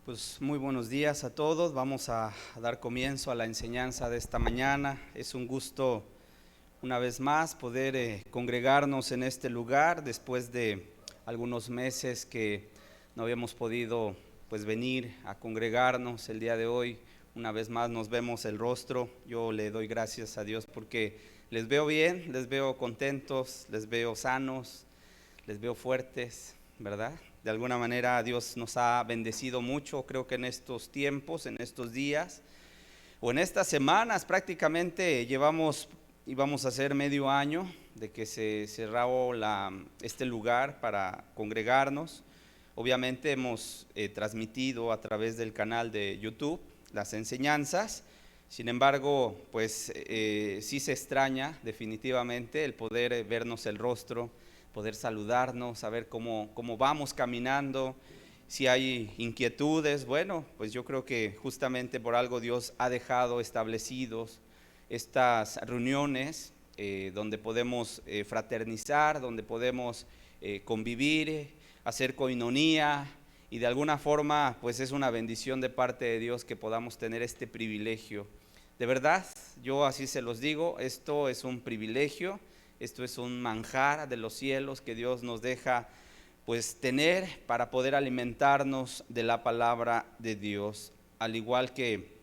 Pues muy buenos días a todos. Vamos a dar comienzo a la enseñanza de esta mañana. Es un gusto una vez más poder congregarnos en este lugar después de algunos meses que no habíamos podido pues venir a congregarnos. El día de hoy una vez más nos vemos el rostro. Yo le doy gracias a Dios porque les veo bien, les veo contentos, les veo sanos, les veo fuertes, ¿verdad? De alguna manera Dios nos ha bendecido mucho, creo que en estos tiempos, en estos días, o en estas semanas prácticamente íbamos a hacer medio año de que se cerró este lugar para congregarnos. Obviamente hemos transmitido a través del canal de YouTube las enseñanzas. Sin embargo, pues sí se extraña definitivamente el poder vernos el rostro, poder saludarnos, saber cómo vamos caminando, si hay inquietudes. Bueno, pues yo creo que justamente por algo Dios ha dejado establecidos estas reuniones donde podemos fraternizar, donde podemos convivir, hacer coinonía, y de alguna forma pues es una bendición de parte de Dios que podamos tener este privilegio. De verdad, yo así se los digo, esto es un privilegio. Esto es un manjar de los cielos que Dios nos deja pues tener para poder alimentarnos de la palabra de Dios, al igual que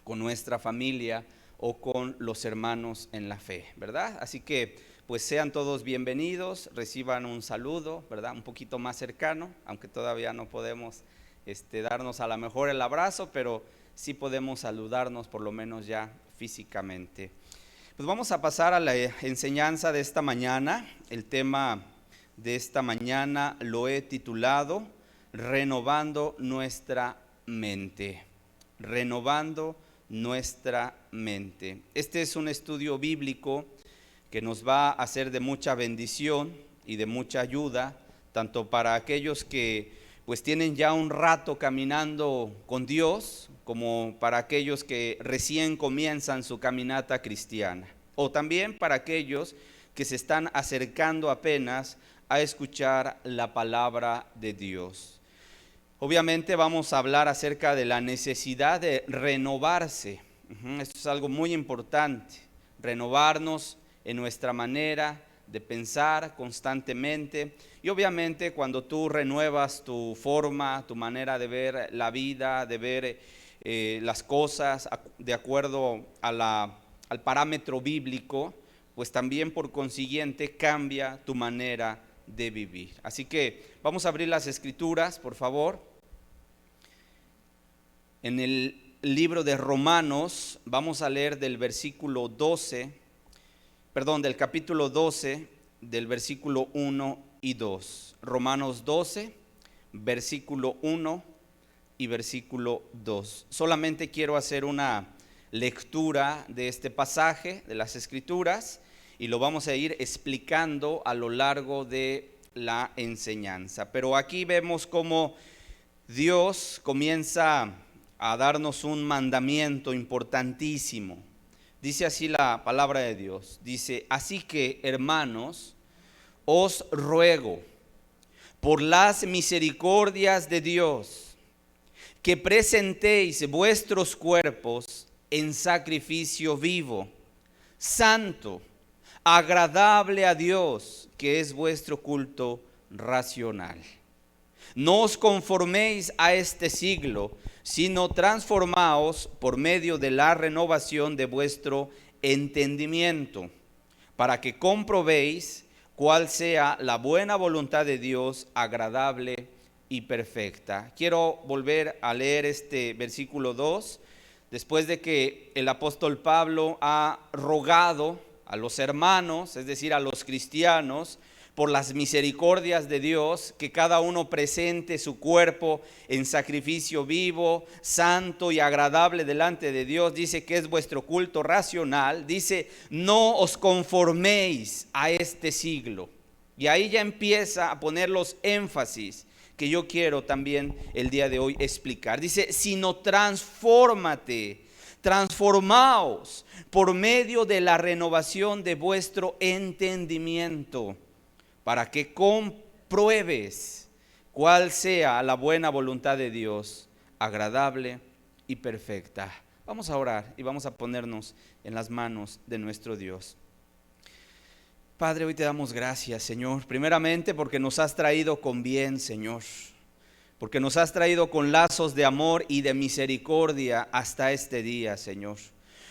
con nuestra familia o con los hermanos en la fe, ¿verdad? Así que pues sean todos bienvenidos, reciban un saludo, ¿verdad? Un poquito más cercano, aunque todavía no podemos darnos a lo mejor el abrazo, pero sí podemos saludarnos por lo menos ya físicamente. Pues vamos a pasar a la enseñanza de esta mañana. El tema de esta mañana lo he titulado Renovando nuestra mente. Renovando nuestra mente. Este es un estudio bíblico que nos va a ser de mucha bendición y de mucha ayuda, tanto para aquellos que pues tienen ya un rato caminando con Dios, como para aquellos que recién comienzan su caminata cristiana, o también para aquellos que se están acercando apenas a escuchar la palabra de Dios. Obviamente vamos a hablar acerca de la necesidad de renovarse. Esto es algo muy importante, renovarnos en nuestra manera de pensar constantemente. Y obviamente cuando tú renuevas tu forma, tu manera de ver la vida, de ver las cosas de acuerdo a al parámetro bíblico, pues también por consiguiente cambia tu manera de vivir. Así que vamos a abrir las escrituras, por favor. En el libro de Romanos vamos a leer del capítulo 12, del versículo 1 y 2. Romanos 12, versículo 1 y versículo 2. Solamente quiero hacer una lectura de este pasaje de las Escrituras y lo vamos a ir explicando a lo largo de la enseñanza. Pero aquí vemos cómo Dios comienza a darnos un mandamiento importantísimo. Dice así la palabra de Dios. Dice: así que, hermanos, os ruego por las misericordias de Dios que presentéis vuestros cuerpos en sacrificio vivo, santo, agradable a Dios, que es vuestro culto racional. No os conforméis a este siglo, sino transformaos por medio de la renovación de vuestro entendimiento, para que comprobéis cuál sea la buena voluntad de Dios, agradable y perfecta. Quiero volver a leer este versículo 2, después de que el apóstol Pablo ha rogado a los hermanos, es decir, a los cristianos, por las misericordias de Dios, que cada uno presente su cuerpo en sacrificio vivo, santo y agradable delante de Dios. Dice que es vuestro culto racional. Dice: no os conforméis a este siglo. Y ahí ya empieza a poner los énfasis que yo quiero también el día de hoy explicar. Dice: sino transfórmate, transformaos por medio de la renovación de vuestro entendimiento, para que compruebes cuál sea la buena voluntad de Dios, agradable y perfecta. Vamos a orar y vamos a ponernos en las manos de nuestro Dios. Padre, hoy te damos gracias, Señor, primeramente porque nos has traído con bien, Señor, porque nos has traído con lazos de amor y de misericordia hasta este día, Señor,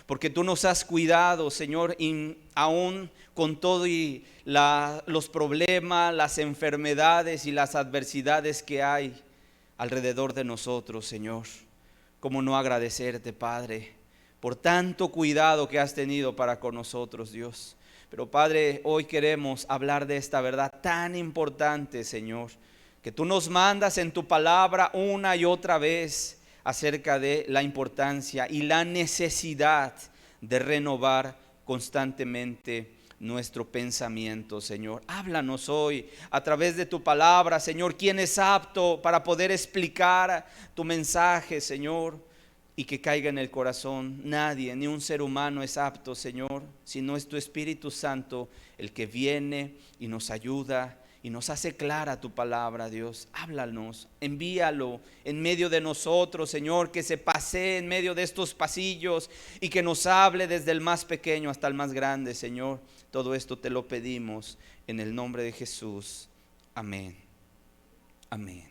porque tú nos has cuidado, Señor, y aún con todo y los problemas, las enfermedades y las adversidades que hay alrededor de nosotros, Señor. ¿Cómo no agradecerte, Padre, por tanto cuidado que has tenido para con nosotros, Dios? Pero, Padre, hoy queremos hablar de esta verdad tan importante, Señor, que tú nos mandas en tu palabra una y otra vez acerca de la importancia y la necesidad de renovar constantemente nuestro pensamiento, Señor. Háblanos hoy a través de tu palabra, Señor. ¿Quién es apto para poder explicar tu mensaje, Señor, y que caiga en el corazón? Nadie, ni un ser humano es apto, Señor, sino es tu Espíritu Santo el que viene y nos ayuda y nos hace clara tu palabra, Dios. Háblanos, envíalo en medio de nosotros, Señor, que se pasee en medio de estos pasillos y que nos hable desde el más pequeño hasta el más grande, Señor. Todo esto te lo pedimos en el nombre de Jesús. Amén. Amén.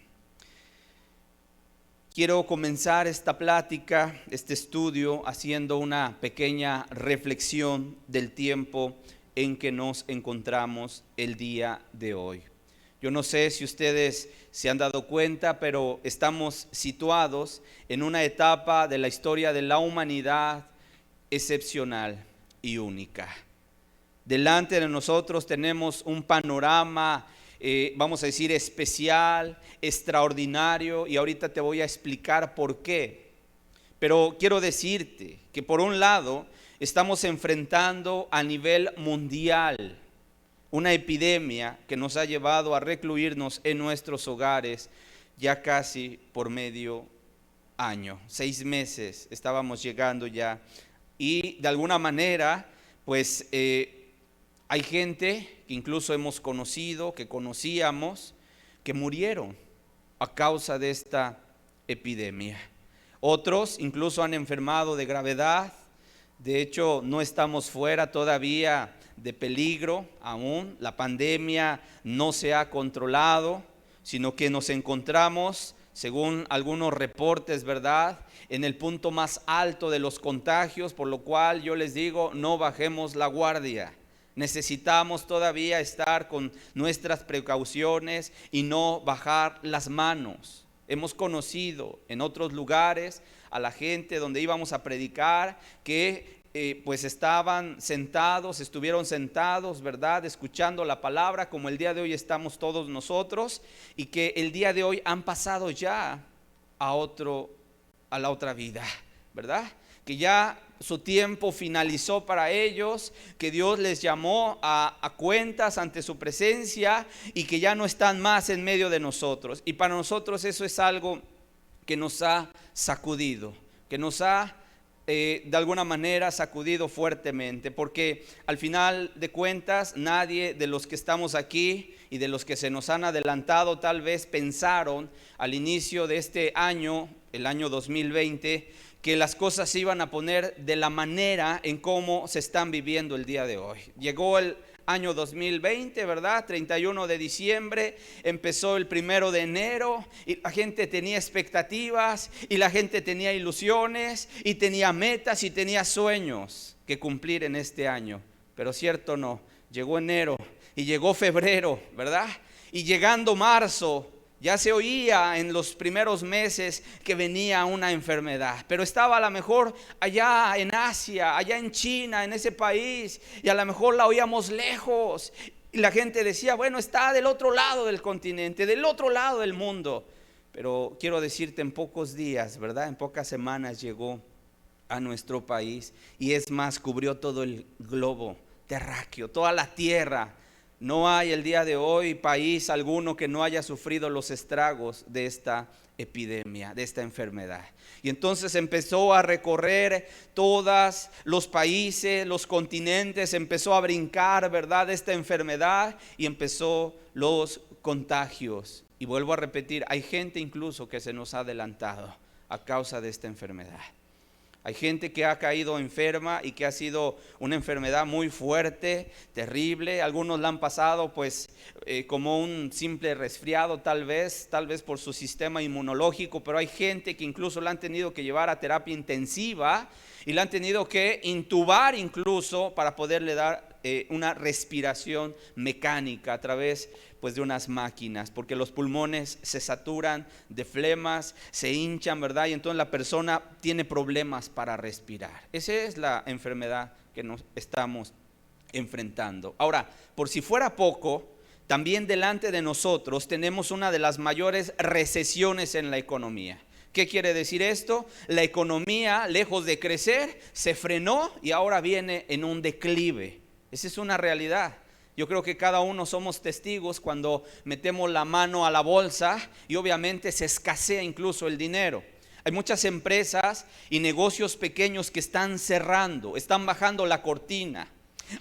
Quiero comenzar esta plática, este estudio, haciendo una pequeña reflexión del tiempo en que nos encontramos el día de hoy. Yo no sé si ustedes se han dado cuenta, pero estamos situados en una etapa de la historia de la humanidad excepcional y única. Delante de nosotros tenemos un panorama, vamos a decir, especial, extraordinario, y ahorita te voy a explicar por qué. Pero quiero decirte que por un lado estamos enfrentando a nivel mundial una epidemia que nos ha llevado a recluirnos en nuestros hogares ya casi por medio año. 6 meses estábamos llegando ya, y de alguna manera pues hay gente que incluso hemos conocido, que conocíamos, que murieron a causa de esta epidemia. Otros incluso han enfermado de gravedad. De hecho, no estamos fuera todavía de peligro aún. La pandemia no se ha controlado, sino que nos encontramos, según algunos reportes, ¿verdad?, en el punto más alto de los contagios, por lo cual yo les digo, no bajemos la guardia. Necesitamos todavía estar con nuestras precauciones y no bajar las manos. Hemos conocido en otros lugares a la gente donde íbamos a predicar que pues estuvieron sentados, ¿verdad?, escuchando la palabra, como el día de hoy estamos todos nosotros, y que el día de hoy han pasado ya a la otra vida, ¿verdad? Que ya su tiempo finalizó para ellos, que Dios les llamó a cuentas ante su presencia y que ya no están más en medio de nosotros. Y para nosotros eso es algo que nos ha sacudido, que nos ha de alguna manera sacudido fuertemente, porque al final de cuentas nadie de los que estamos aquí y de los que se nos han adelantado tal vez pensaron al inicio de este año, el año 2020, que las cosas se iban a poner de la manera en cómo se están viviendo el día de hoy. Llegó el año 2020, ¿verdad? 31 de diciembre, empezó el 1 de enero y la gente tenía expectativas y la gente tenía ilusiones y tenía metas y tenía sueños que cumplir en este año. Pero cierto no, llegó enero y llegó febrero, ¿verdad? Y llegando marzo, ya se oía en los primeros meses que venía una enfermedad, pero estaba a lo mejor allá en Asia, allá en China, en ese país, y a lo mejor la oíamos lejos. Y la gente decía, bueno, está del otro lado del continente, del otro lado del mundo. Pero quiero decirte, en pocos días, ¿verdad?, en pocas semanas llegó a nuestro país, y es más, cubrió todo el globo terráqueo, toda la tierra. No hay el día de hoy país alguno que no haya sufrido los estragos de esta epidemia, de esta enfermedad. Y entonces empezó a recorrer todos los países, los continentes, empezó a brincar, ¿verdad?, esta enfermedad, y empezó los contagios. Y vuelvo a repetir, hay gente incluso que se nos ha adelantado. a causa de esta enfermedad. Hay gente que ha caído enferma y que ha sido una enfermedad muy fuerte, terrible. Algunos la han pasado pues como un simple resfriado tal vez por su sistema inmunológico, pero hay gente que incluso la han tenido que llevar a terapia intensiva y la han tenido que intubar incluso para poderle dar una respiración mecánica a través pues de unas máquinas, porque los pulmones se saturan de flemas, se hinchan, ¿verdad? Y entonces la persona tiene problemas para respirar. Esa es la enfermedad que nos estamos enfrentando. Ahora, por si fuera poco, también delante de nosotros tenemos una de las mayores recesiones en la economía. ¿Qué quiere decir esto? La economía, lejos de crecer, se frenó y ahora viene en un declive. Esa es una realidad. Yo creo que cada uno somos testigos cuando metemos la mano a la bolsa y obviamente se escasea incluso el dinero. Hay muchas empresas y negocios pequeños que están cerrando, están bajando la cortina.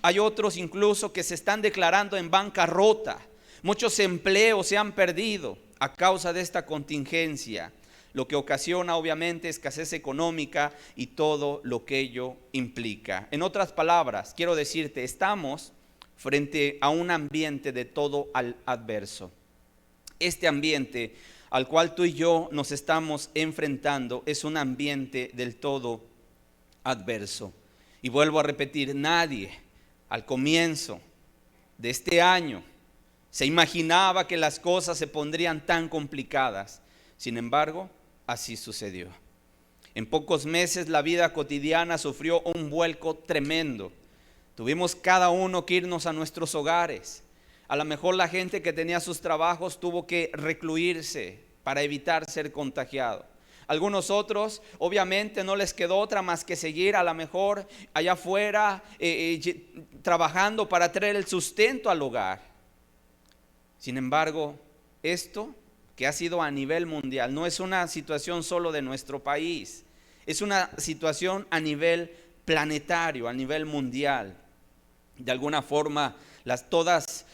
Hay otros incluso que se están declarando en bancarrota. Muchos empleos se han perdido a causa de esta contingencia, lo que ocasiona obviamente escasez económica y todo lo que ello implica. En otras palabras, quiero decirte, estamos frente a un ambiente de todo adverso. Este ambiente al cual tú y yo nos estamos enfrentando es un ambiente del todo adverso. Y vuelvo a repetir, nadie al comienzo de este año se imaginaba que las cosas se pondrían tan complicadas. Sin embargo, así sucedió. En pocos meses la vida cotidiana sufrió un vuelco tremendo. Tuvimos cada uno que irnos a nuestros hogares. A lo mejor la gente que tenía sus trabajos tuvo que recluirse para evitar ser contagiado. Algunos otros obviamente no les quedó otra más que seguir a lo mejor allá afuera trabajando para traer el sustento al hogar. Sin embargo, esto que ha sido a nivel mundial no es una situación solo de nuestro país, es una situación a nivel planetario, a nivel mundial. De alguna forma, todos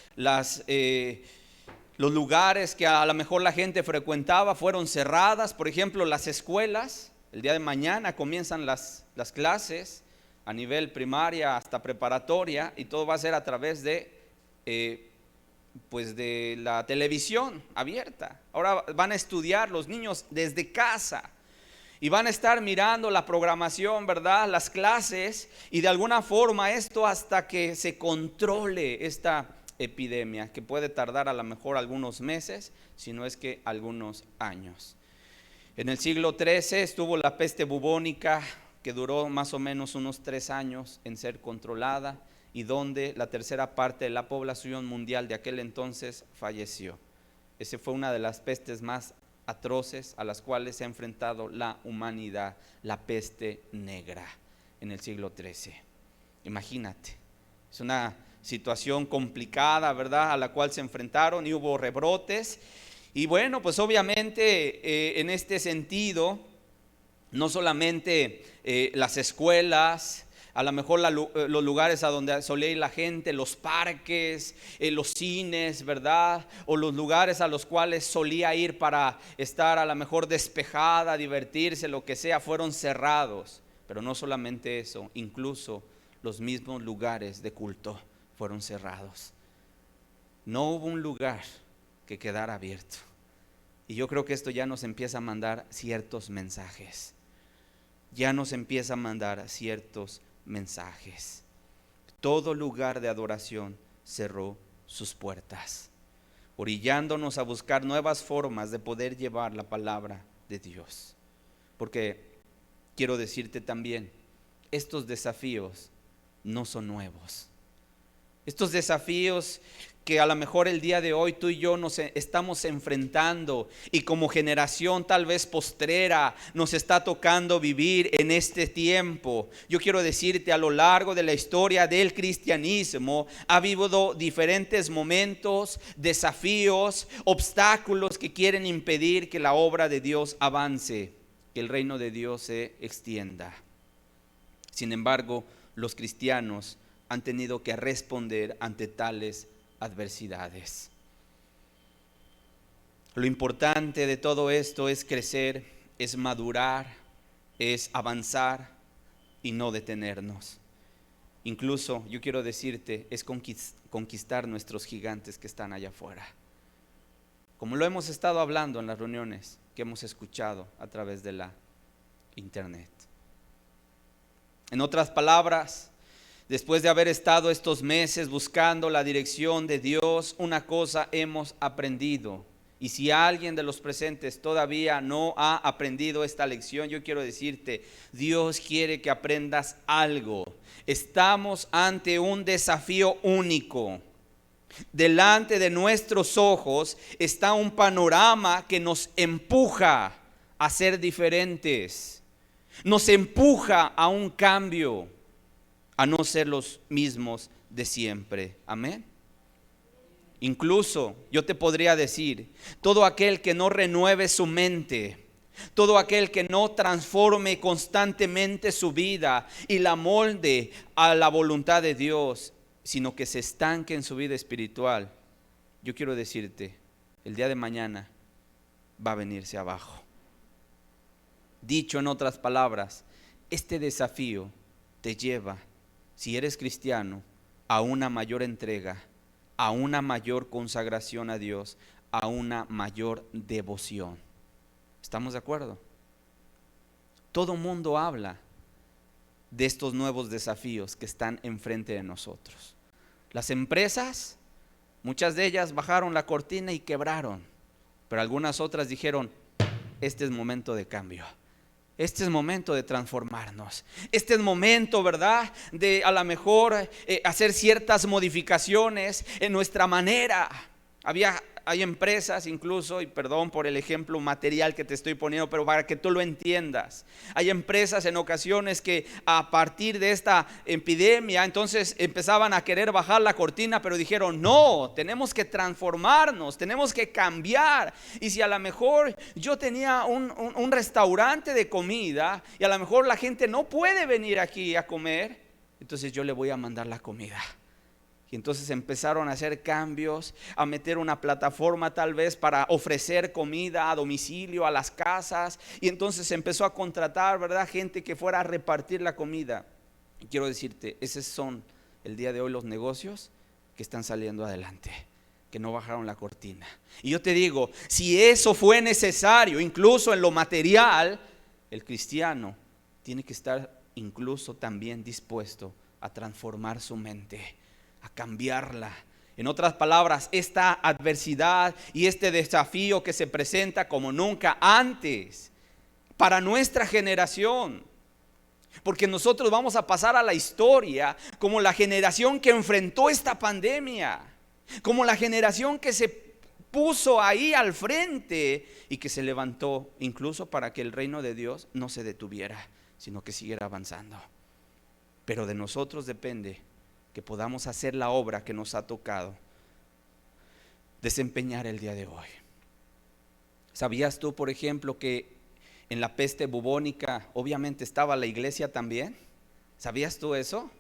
los lugares que a lo mejor la gente frecuentaba fueron cerradas. Por ejemplo, las escuelas, el día de mañana comienzan las clases a nivel primaria hasta preparatoria, y todo va a ser a través de la televisión abierta. Ahora van a estudiar los niños desde casa y van a estar mirando la programación, ¿verdad? Las clases, y de alguna forma esto hasta que se controle esta epidemia, que puede tardar a lo mejor algunos meses, si no es que algunos años. En el siglo XIII estuvo la peste bubónica, que duró más o menos unos 3 años en ser controlada, y donde la tercera parte de la población mundial de aquel entonces falleció. Esa fue una de las pestes más atroces a las cuales se ha enfrentado la humanidad, la peste negra en el siglo XIII. Imagínate, es una situación complicada, ¿verdad?, a la cual se enfrentaron, y hubo rebrotes. Y bueno, pues obviamente en este sentido, no solamente las escuelas, a lo mejor los lugares a donde solía ir la gente, los parques, los cines, ¿verdad? O los lugares a los cuales solía ir para estar a lo mejor despejada, divertirse, lo que sea, fueron cerrados. Pero no solamente eso, incluso los mismos lugares de culto fueron cerrados. No hubo un lugar que quedara abierto. Y yo creo que esto ya nos empieza a mandar ciertos mensajes. Todo lugar de adoración cerró sus puertas, orillándonos a buscar nuevas formas de poder llevar la palabra de Dios. Porque quiero decirte también, estos desafíos no son nuevos. Estos desafíos que a lo mejor el día de hoy tú y yo nos estamos enfrentando, y como generación tal vez postrera nos está tocando vivir en este tiempo. Yo quiero decirte, a lo largo de la historia del cristianismo ha habido diferentes momentos, desafíos, obstáculos que quieren impedir que la obra de Dios avance, que el reino de Dios se extienda. Sin embargo, los cristianos han tenido que responder ante tales adversidades. Lo importante de todo esto es crecer es madurar, es avanzar y no detenernos. Incluso yo quiero decirte, es conquistar nuestros gigantes que están allá afuera. Como lo hemos estado hablando en las reuniones que hemos escuchado a través de la internet. En otras palabras, después de haber estado estos meses buscando la dirección de Dios, una cosa hemos aprendido. Y si alguien de los presentes todavía no ha aprendido esta lección, yo quiero decirte, Dios quiere que aprendas algo. Estamos ante un desafío único. Delante de nuestros ojos está un panorama que nos empuja a ser diferentes. Nos empuja a un cambio, a no ser los mismos de siempre. Amén. Incluso yo te podría decir, todo aquel que no renueve su mente, todo aquel que no transforme constantemente su vida y la molde a la voluntad de Dios, sino que se estanque en su vida espiritual, yo quiero decirte, el día de mañana va a venirse abajo. Dicho en otras palabras, este desafío te lleva, si eres cristiano, a una mayor entrega, a una mayor consagración a Dios, a una mayor devoción. ¿Estamos de acuerdo? Todo mundo habla de estos nuevos desafíos que están enfrente de nosotros. Las empresas, muchas de ellas bajaron la cortina y quebraron, pero algunas otras dijeron, este es momento de cambio. Este es momento de transformarnos. Este es momento, ¿verdad?, de a lo mejor hacer ciertas modificaciones en nuestra manera. Hay empresas incluso, y perdón por el ejemplo material que te estoy poniendo, pero para que tú lo entiendas. Hay empresas en ocasiones que a partir de esta epidemia, entonces empezaban a querer bajar la cortina, pero dijeron, no, tenemos que transformarnos, tenemos que cambiar. Y si a lo mejor yo tenía un restaurante de comida, y a lo mejor la gente no puede venir aquí a comer, entonces yo le voy a mandar la comida. Y entonces empezaron a hacer cambios, a meter una plataforma tal vez para ofrecer comida a domicilio, a las casas. Y entonces se empezó a contratar, ¿verdad?, gente que fuera a repartir la comida. Y quiero decirte, esos son el día de hoy los negocios que están saliendo adelante, que no bajaron la cortina. Y yo te digo, si eso fue necesario, incluso en lo material, el cristiano tiene que estar incluso también dispuesto a transformar su mente, a cambiarla. En otras palabras, esta adversidad y este desafío que se presenta como nunca antes para nuestra generación, porque nosotros vamos a pasar a la historia como la generación que enfrentó esta pandemia, como la generación que se puso ahí al frente y que se levantó incluso para que el reino de Dios no se detuviera, sino que siguiera avanzando. Pero de nosotros depende que podamos hacer la obra que nos ha tocado desempeñar el día de hoy. ¿Sabías tú, por ejemplo, que en la peste bubónica obviamente estaba la iglesia también? ¿Sabías tú eso?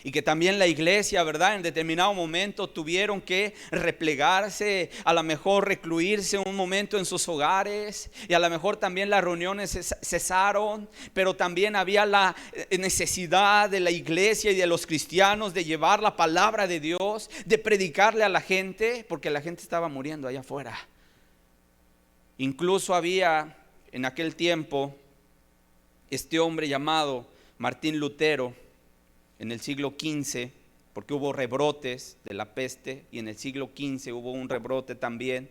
Y que también la iglesia, ¿verdad?, en determinado momento tuvieron que replegarse, a lo mejor recluirse un momento en sus hogares, y a lo mejor también las reuniones cesaron, pero también había la necesidad de la iglesia y de los cristianos de llevar la palabra de Dios, de predicarle a la gente, porque la gente estaba muriendo allá afuera. Incluso había en aquel tiempo este hombre llamado Martín Lutero, en el siglo XV, porque hubo rebrotes de la peste, y en el siglo XV hubo un rebrote también.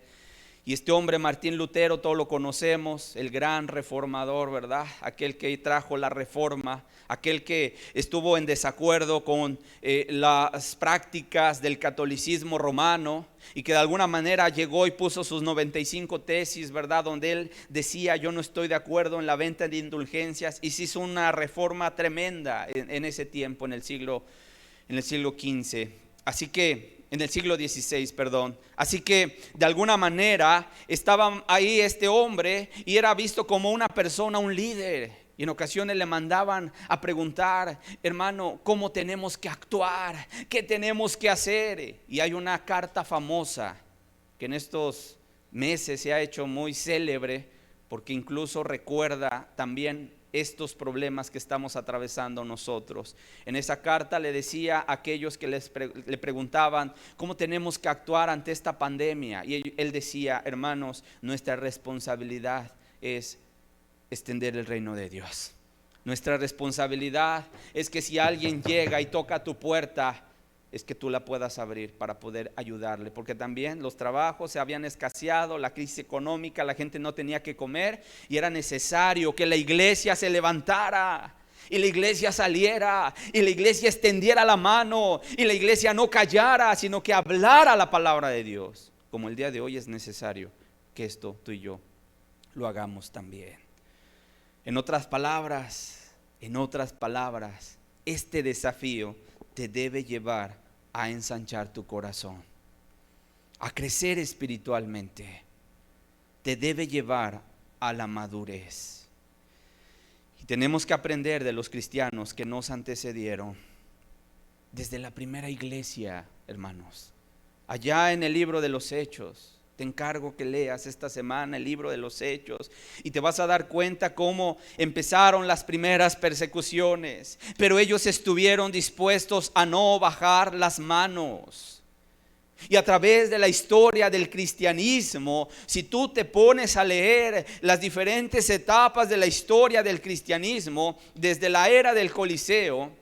Y este hombre Martín Lutero, todos lo conocemos, el gran reformador, ¿verdad? Aquel que trajo la reforma, aquel que estuvo en desacuerdo con las prácticas del catolicismo romano, y que de alguna manera llegó y puso sus 95 tesis, ¿verdad?, donde él decía, yo no estoy de acuerdo en la venta de indulgencias, y se hizo una reforma tremenda en ese tiempo, en el siglo XV. Así que en el siglo XVI, perdón. Así que de alguna manera estaba ahí este hombre y era visto como una persona, un líder. Y en ocasiones le mandaban a preguntar, hermano, ¿cómo tenemos que actuar? ¿Qué tenemos que hacer? Y hay una carta famosa que en estos meses se ha hecho muy célebre, porque incluso recuerda también estos problemas que estamos atravesando nosotros. En esa carta le decía a aquellos que le preguntaban cómo tenemos que actuar ante esta pandemia, y él decía: hermanos, nuestra responsabilidad es extender el reino de Dios. Nuestra responsabilidad es que si alguien llega y toca tu puerta, es que tú la puedas abrir para poder ayudarle, porque también los trabajos se habían escaseado, la crisis económica, la gente no tenía que comer, y era necesario que la iglesia se levantara y la iglesia saliera y la iglesia extendiera la mano y la iglesia no callara, sino que hablara la palabra de Dios. Como el día de hoy es necesario que esto tú y yo lo hagamos también. En otras palabras, este desafío te debe llevar a ensanchar tu corazón, a crecer espiritualmente. Te debe llevar a la madurez. Y tenemos que aprender de los cristianos que nos antecedieron, desde la primera iglesia, hermanos. Allá en el libro de los Hechos, te encargo que leas esta semana el libro de los Hechos y te vas a dar cuenta cómo empezaron las primeras persecuciones, pero ellos estuvieron dispuestos a no bajar las manos. Y a través de la historia del cristianismo, si tú te pones a leer las diferentes etapas de la historia del cristianismo, desde la era del Coliseo,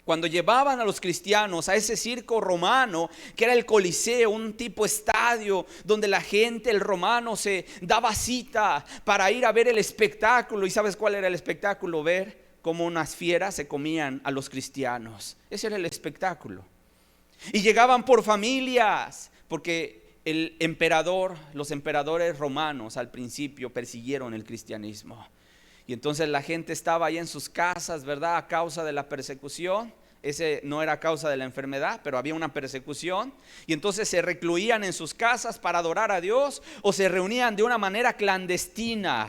cuando llevaban a los cristianos a ese circo romano, que era el Coliseo, un tipo estadio donde la gente, el romano, se daba cita para ir a ver el espectáculo. ¿Y sabes cuál era el espectáculo? Ver cómo unas fieras se comían a los cristianos. Ese era el espectáculo. Y llegaban por familias, porque los emperadores romanos al principio persiguieron el cristianismo. Y entonces la gente estaba ahí en sus casas, ¿verdad? A causa de la persecución. Ese no era a causa de la enfermedad, pero había una persecución. Y entonces se recluían en sus casas para adorar a Dios, o se reunían de una manera clandestina.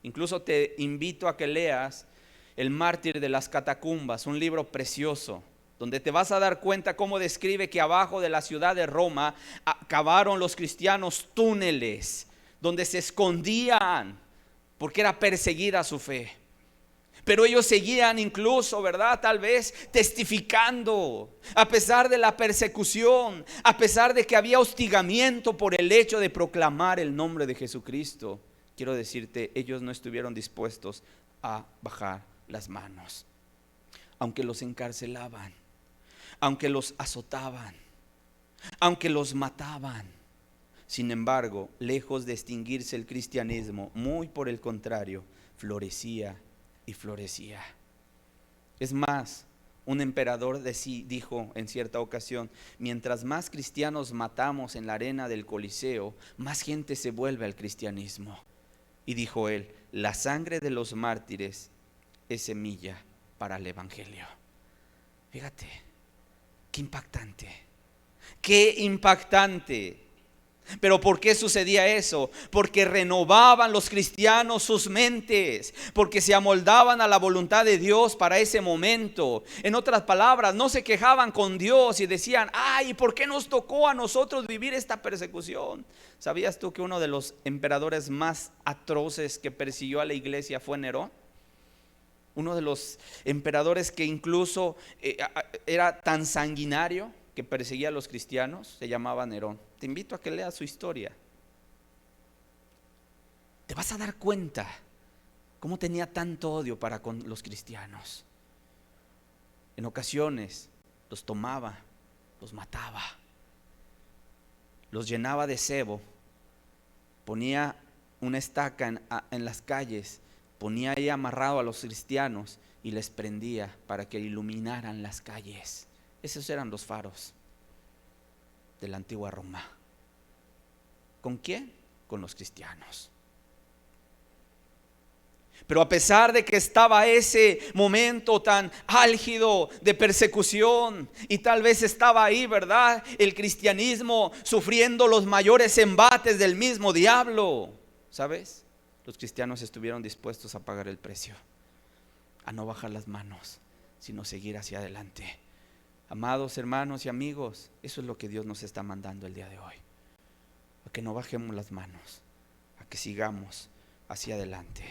Incluso te invito a que leas El mártir de las catacumbas, un libro precioso, donde te vas a dar cuenta cómo describe que abajo de la ciudad de Roma cavaron los cristianos túneles donde se escondían, porque era perseguida su fe. Pero ellos seguían incluso, ¿verdad? Tal vez testificando, a pesar de la persecución, a pesar de que había hostigamiento por el hecho de proclamar el nombre de Jesucristo. Quiero decirte, ellos no estuvieron dispuestos a bajar las manos. Aunque los encarcelaban, aunque los azotaban, aunque los mataban. Sin embargo, lejos de extinguirse el cristianismo, muy por el contrario, florecía y florecía. Es más, un emperador dijo en cierta ocasión: mientras más cristianos matamos en la arena del Coliseo, más gente se vuelve al cristianismo. Y dijo él: la sangre de los mártires es semilla para el evangelio. Fíjate, qué impactante, qué impactante. Pero ¿por qué sucedía eso? Porque renovaban los cristianos sus mentes, porque se amoldaban a la voluntad de Dios para ese momento. En otras palabras, no se quejaban con Dios y decían: ay, ¿por qué nos tocó a nosotros vivir esta persecución? ¿Sabías tú que uno de los emperadores más atroces que persiguió a la iglesia fue Nerón? Uno de los emperadores que incluso era tan sanguinario que perseguía a los cristianos, se llamaba Nerón. Te invito a que leas su historia. Te vas a dar cuenta cómo tenía tanto odio para con los cristianos. En ocasiones los tomaba, los mataba, los llenaba de cebo, ponía una estaca en las calles, ponía ahí amarrado a los cristianos y les prendía para que iluminaran las calles. Esos eran los faros de la antigua Roma. ¿Con quién? Con los cristianos. Pero a pesar de que estaba ese momento tan álgido de persecución, y tal vez estaba ahí, ¿verdad?, el cristianismo sufriendo los mayores embates del mismo diablo, ¿sabes? Los cristianos estuvieron dispuestos a pagar el precio, a no bajar las manos, sino seguir hacia adelante. Amados hermanos y amigos, eso es lo que Dios nos está mandando el día de hoy. A que no bajemos las manos, a que sigamos hacia adelante.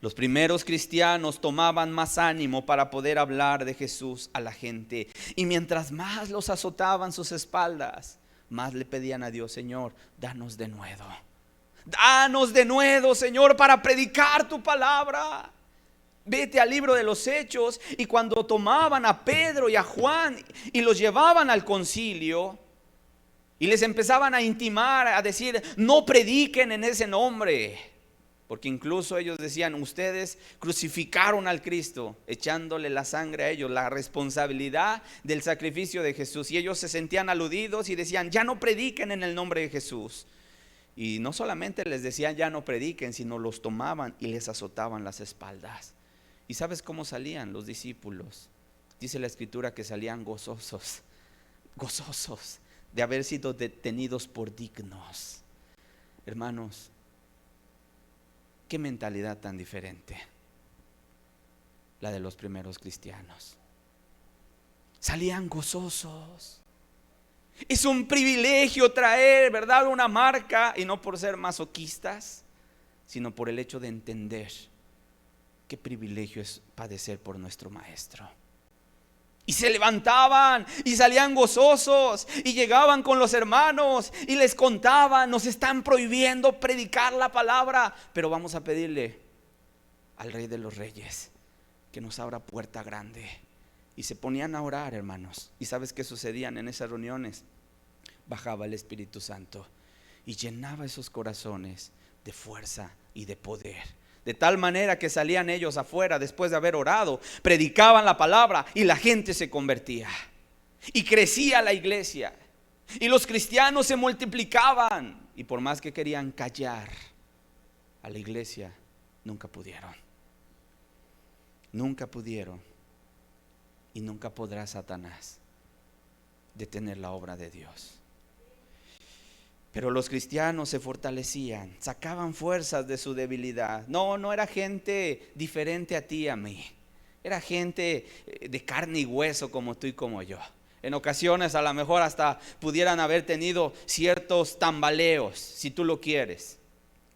Los primeros cristianos tomaban más ánimo para poder hablar de Jesús a la gente. Y mientras más los azotaban sus espaldas, más le pedían a Dios: Señor, danos de nuevo. Danos de nuevo, Señor, para predicar tu palabra. Vete al libro de los Hechos, y cuando tomaban a Pedro y a Juan y los llevaban al concilio y les empezaban a intimar, a decir: no prediquen en ese nombre, porque incluso ellos decían: ustedes crucificaron al Cristo, echándole la sangre a ellos, la responsabilidad del sacrificio de Jesús. Y ellos se sentían aludidos y decían: ya no prediquen en el nombre de Jesús. Y no solamente les decían ya no prediquen, sino los tomaban y les azotaban las espaldas. ¿Y sabes cómo salían los discípulos? Dice la Escritura que salían gozosos, gozosos de haber sido detenidos por dignos. Hermanos, qué mentalidad tan diferente la de los primeros cristianos. Salían gozosos. Es un privilegio traer, ¿verdad?, una marca, y no por ser masoquistas, sino por el hecho de entender qué privilegio es padecer por nuestro Maestro. Y se levantaban y salían gozosos y llegaban con los hermanos y les contaban: nos están prohibiendo predicar la palabra, pero vamos a pedirle al Rey de los Reyes que nos abra puerta grande. Y se ponían a orar, hermanos. ¿Y sabes qué sucedían en esas reuniones? Bajaba el Espíritu Santo y llenaba esos corazones de fuerza y de poder. De tal manera que salían ellos afuera después de haber orado, predicaban la palabra y la gente se convertía. Y crecía la iglesia. Y los cristianos se multiplicaban. Y por más que querían callar a la iglesia, nunca pudieron. Nunca pudieron. Y nunca podrá Satanás detener la obra de Dios. Pero los cristianos se fortalecían, sacaban fuerzas de su debilidad. No era gente diferente a ti y a mí. Era gente de carne y hueso como tú y como yo. En ocasiones a lo mejor hasta pudieran haber tenido ciertos tambaleos, si tú lo quieres.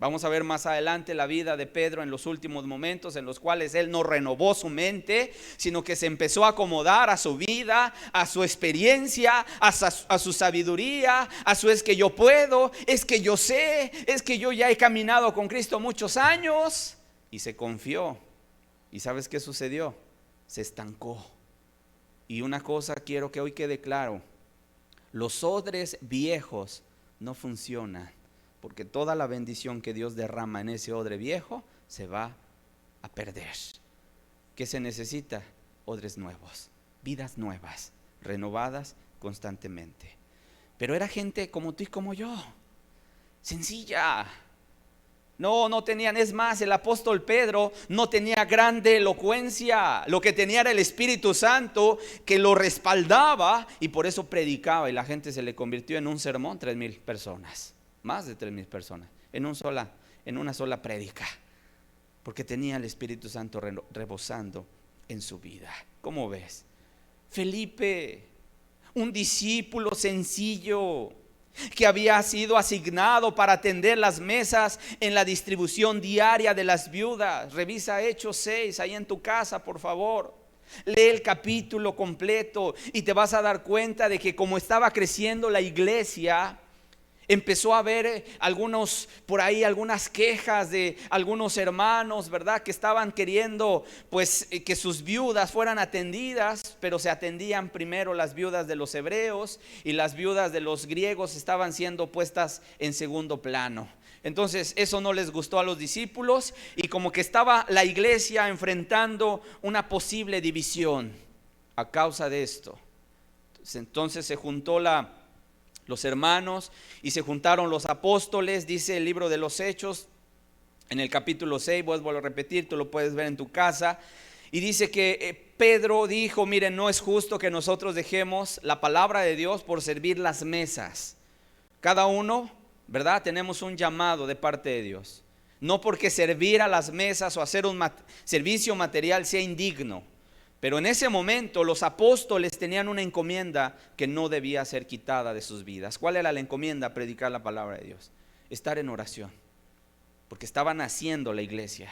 Vamos a ver más adelante la vida de Pedro en los últimos momentos en los cuales él no renovó su mente, sino que se empezó a acomodar a su vida, a su experiencia, a su sabiduría, a su es que yo puedo, es que yo sé, es que yo ya he caminado con Cristo muchos años. Y se confió. ¿Y sabes qué sucedió? Se estancó. Y una cosa quiero que hoy quede claro: los odres viejos no funcionan, porque toda la bendición que Dios derrama en ese odre viejo se va a perder. ¿Qué se necesita? Odres nuevos, vidas nuevas, renovadas constantemente. Pero era gente como tú y como yo, sencilla. No tenían, es más, el apóstol Pedro no tenía grande elocuencia. Lo que tenía era el Espíritu Santo que lo respaldaba, y por eso predicaba, y la gente se le convirtió en un sermón, 3,000 personas. Más de 3,000 personas en una sola prédica, porque tenía el Espíritu Santo rebosando en su vida. ¿Cómo ves? Felipe, un discípulo sencillo que había sido asignado para atender las mesas en la distribución diaria de las viudas. Revisa Hechos 6 ahí en tu casa, por favor. Lee el capítulo completo y te vas a dar cuenta de que como estaba creciendo la iglesia, empezó a haber algunas quejas de algunos hermanos, ¿verdad?, que estaban queriendo pues que sus viudas fueran atendidas, pero se atendían primero las viudas de los hebreos y las viudas de los griegos estaban siendo puestas en segundo plano. Entonces eso no les gustó a los discípulos, y como que estaba la iglesia enfrentando una posible división a causa de esto. Entonces se juntó los hermanos y se juntaron los apóstoles. Dice el libro de los Hechos en el capítulo 6, vuelvo a repetir, tú lo puedes ver en tu casa, y dice que Pedro dijo: miren, no es justo que nosotros dejemos la palabra de Dios por servir las mesas. Cada uno, ¿verdad?, tenemos un llamado de parte de Dios, no porque servir a las mesas o hacer un servicio material sea indigno. Pero en ese momento los apóstoles tenían una encomienda que no debía ser quitada de sus vidas. ¿Cuál era la encomienda? Predicar la palabra de Dios, estar en oración, porque estaba naciendo la iglesia.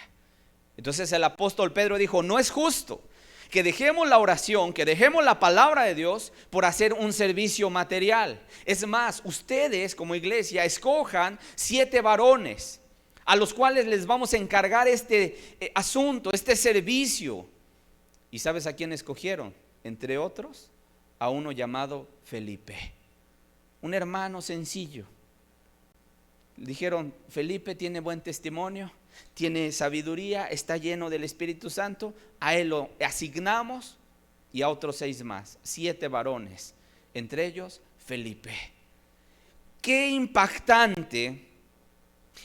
Entonces el apóstol Pedro dijo, no es justo que dejemos la oración, que dejemos la palabra de Dios por hacer un servicio material. Es más, ustedes como iglesia escojan 7 varones a los cuales les vamos a encargar este asunto, este servicio. ¿Y sabes a quién escogieron? Entre otros, a uno llamado Felipe, un hermano sencillo. Dijeron, Felipe tiene buen testimonio, tiene sabiduría, está lleno del Espíritu Santo, a él lo asignamos y a otros 6 más, 7 varones, entre ellos Felipe. Qué impactante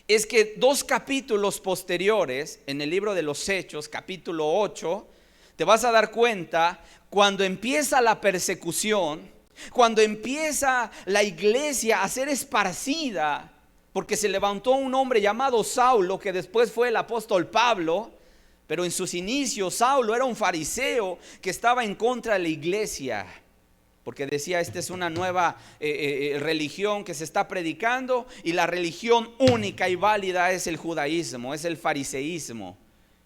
es que 2 capítulos posteriores, en el libro de los Hechos, capítulo 8, te vas a dar cuenta cuando empieza la persecución, cuando empieza la iglesia a ser esparcida, porque se levantó un hombre llamado Saulo, que después fue el apóstol Pablo, pero en sus inicios Saulo era un fariseo que estaba en contra de la iglesia, porque decía, esta es una nueva religión que se está predicando, y la religión única y válida es el judaísmo, es el fariseísmo.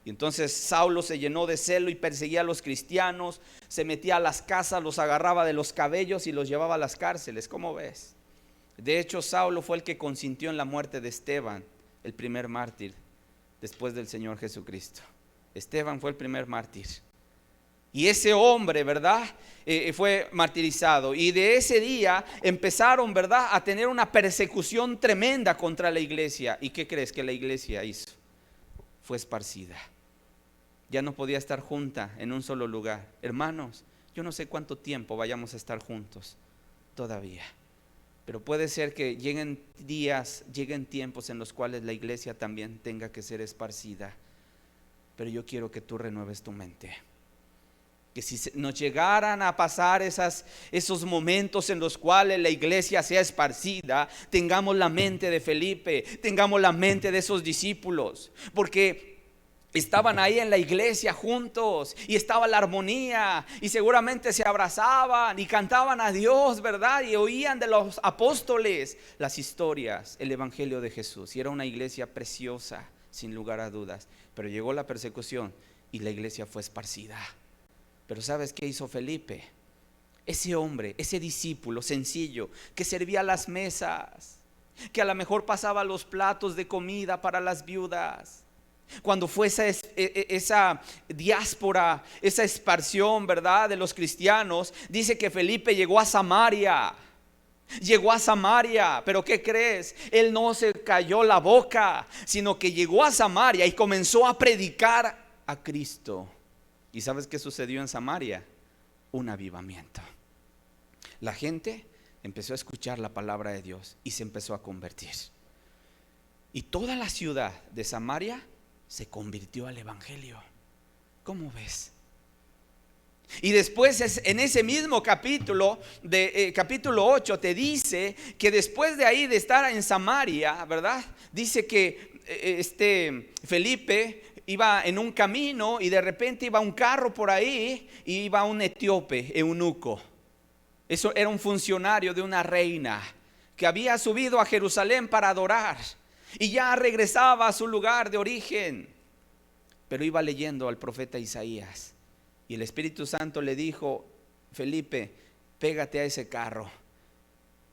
Y entonces Saulo se llenó de celo y perseguía a los cristianos, se metía a las casas, los agarraba de los cabellos y los llevaba a las cárceles. ¿Cómo ves? De hecho, Saulo fue el que consintió en la muerte de Esteban, el primer mártir después del Señor Jesucristo. Esteban fue el primer mártir. Y ese hombre, ¿verdad? Fue martirizado. Y de ese día empezaron, ¿verdad?, a tener una persecución tremenda contra la iglesia. ¿Y qué crees que la iglesia hizo? Fue esparcida. Ya no podía estar junta en un solo lugar. Hermanos, yo no sé cuánto tiempo vayamos a estar juntos todavía. Pero puede ser que lleguen días, lleguen tiempos en los cuales la iglesia también tenga que ser esparcida. Pero yo quiero que tú renueves tu mente. Que si nos llegaran a pasar esos momentos en los cuales la iglesia sea esparcida, tengamos la mente de Felipe, tengamos la mente de esos discípulos. Porque estaban ahí en la iglesia juntos y estaba la armonía y seguramente se abrazaban y cantaban a Dios, ¿verdad? Y oían de los apóstoles las historias, el evangelio de Jesús. Y era una iglesia preciosa, sin lugar a dudas. Pero llegó la persecución y la iglesia fue esparcida. Pero ¿sabes qué hizo Felipe? Ese hombre, ese discípulo sencillo que servía las mesas, que a lo mejor pasaba los platos de comida para las viudas. Cuando fue esa diáspora, esa esparción, ¿verdad?, de los cristianos, dice que Felipe llegó a Samaria. Llegó a Samaria, pero ¿qué crees? Él no se cayó la boca, sino que llegó a Samaria y comenzó a predicar a Cristo. ¿Y sabes qué sucedió en Samaria? Un avivamiento. La gente empezó a escuchar la palabra de Dios y se empezó a convertir. Y toda la ciudad de Samaria se convirtió al evangelio. ¿Cómo ves? Y después en ese mismo capítulo, capítulo 8, te dice que después de ahí de estar en Samaria, ¿verdad? Dice que Felipe iba en un camino y de repente iba un carro por ahí y iba un etíope, eunuco. Eso era un funcionario de una reina que había subido a Jerusalén para adorar y ya regresaba a su lugar de origen, pero iba leyendo al profeta Isaías y el Espíritu Santo le dijo: Felipe, pégate a ese carro.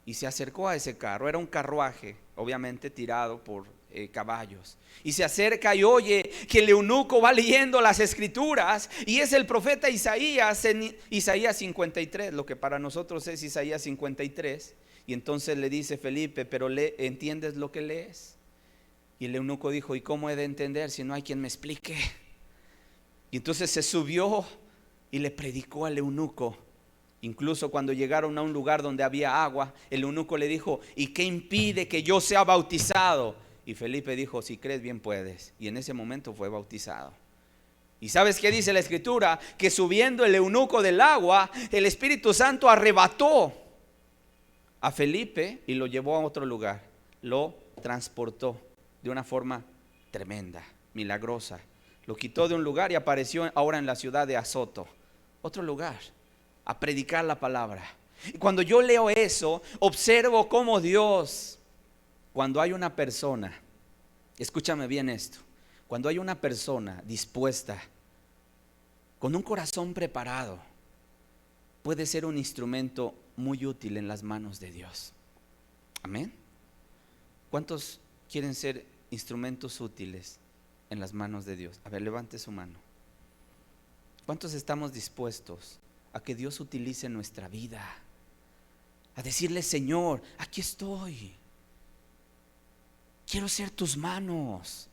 Y se acercó a ese carro. Era un carruaje, obviamente tirado por caballos. Y se acerca y oye que el eunuco va leyendo las escrituras y es el profeta Isaías, en Isaías 53, lo que para nosotros es Isaías 53. Y entonces le dice: Felipe, pero ¿entiendes lo que lees? Y el eunuco dijo: ¿y cómo he de entender si no hay quien me explique? Y entonces se subió y le predicó al eunuco. Incluso cuando llegaron a un lugar donde había agua, el eunuco le dijo: ¿y qué impide que yo sea bautizado? Y Felipe dijo: si crees, bien puedes. Y en ese momento fue bautizado. ¿Y sabes qué dice la escritura? Que subiendo el eunuco del agua, el Espíritu Santo arrebató a Felipe y lo llevó a otro lugar. Lo transportó de una forma tremenda, milagrosa. Lo quitó de un lugar y apareció ahora en la ciudad de Azoto, otro lugar, a predicar la palabra. Y cuando yo leo eso, observo cómo Dios, cuando hay una persona Escúchame bien esto. Cuando hay una persona dispuesta, con un corazón preparado, puede ser un instrumento muy útil en las manos de Dios. Amén. ¿Cuántos quieren ser instrumentos útiles en las manos de Dios? A ver, levante su mano. ¿Cuántos estamos dispuestos a que Dios utilice nuestra vida? A decirle: Señor, aquí estoy. Quiero ser tus manos.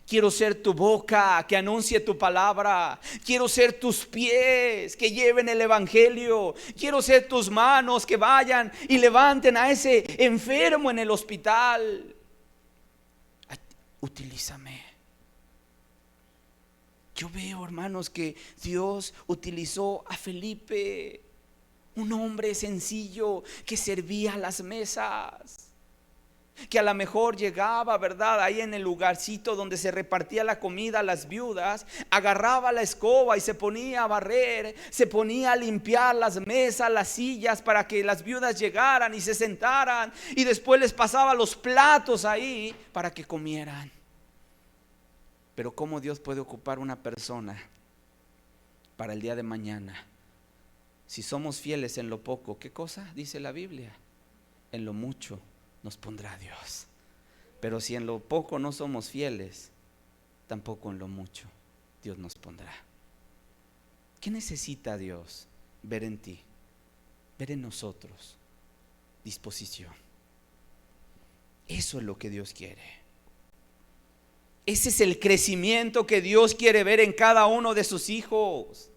Quiero ser tu boca que anuncie tu palabra. Quiero ser tus pies que lleven el evangelio. Quiero ser tus manos que vayan y levanten a ese enfermo en el hospital. Utilízame. Yo veo, hermanos, que Dios utilizó a Felipe, un hombre sencillo que servía a las mesas, que a lo mejor llegaba, ¿verdad?, ahí en el lugarcito donde se repartía la comida a las viudas, agarraba la escoba y se ponía a barrer, se ponía a limpiar las mesas, las sillas, para que las viudas llegaran y se sentaran, y después les pasaba los platos ahí para que comieran. Pero ¿cómo Dios puede ocupar una persona para el día de mañana? Si somos fieles en lo poco, ¿qué cosa dice la Biblia? En lo mucho nos pondrá Dios. Pero si en lo poco no somos fieles, tampoco en lo mucho Dios nos pondrá. ¿Qué necesita Dios ver en ti? Ver en nosotros disposición. Eso es lo que Dios quiere. Ese es el crecimiento que Dios quiere ver en cada uno de sus hijos.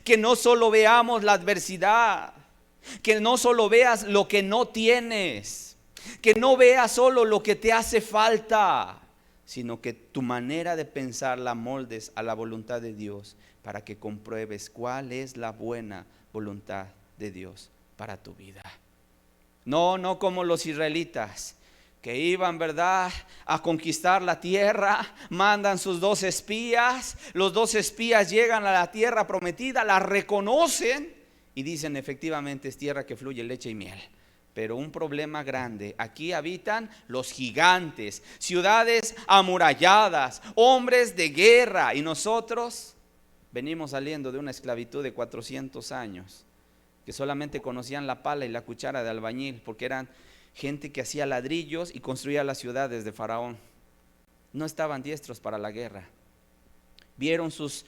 Que no solo veamos la adversidad, que no solo veas lo que no tienes, que no veas solo lo que te hace falta, sino que tu manera de pensar la moldes a la voluntad de Dios, para que compruebes cuál es la buena voluntad de Dios para tu vida. No como los israelitas, que iban, ¿verdad?, a conquistar la tierra. Mandan sus 2 espías. Los 2 espías llegan a la tierra prometida, la reconocen y dicen: efectivamente es tierra que fluye leche y miel. Pero un problema grande: aquí habitan los gigantes, ciudades amuralladas, hombres de guerra. Y nosotros venimos saliendo de una esclavitud de 400 años, que solamente conocían la pala y la cuchara de albañil, porque eran gente que hacía ladrillos y construía las ciudades de Faraón. No estaban diestros para la guerra. Vieron sus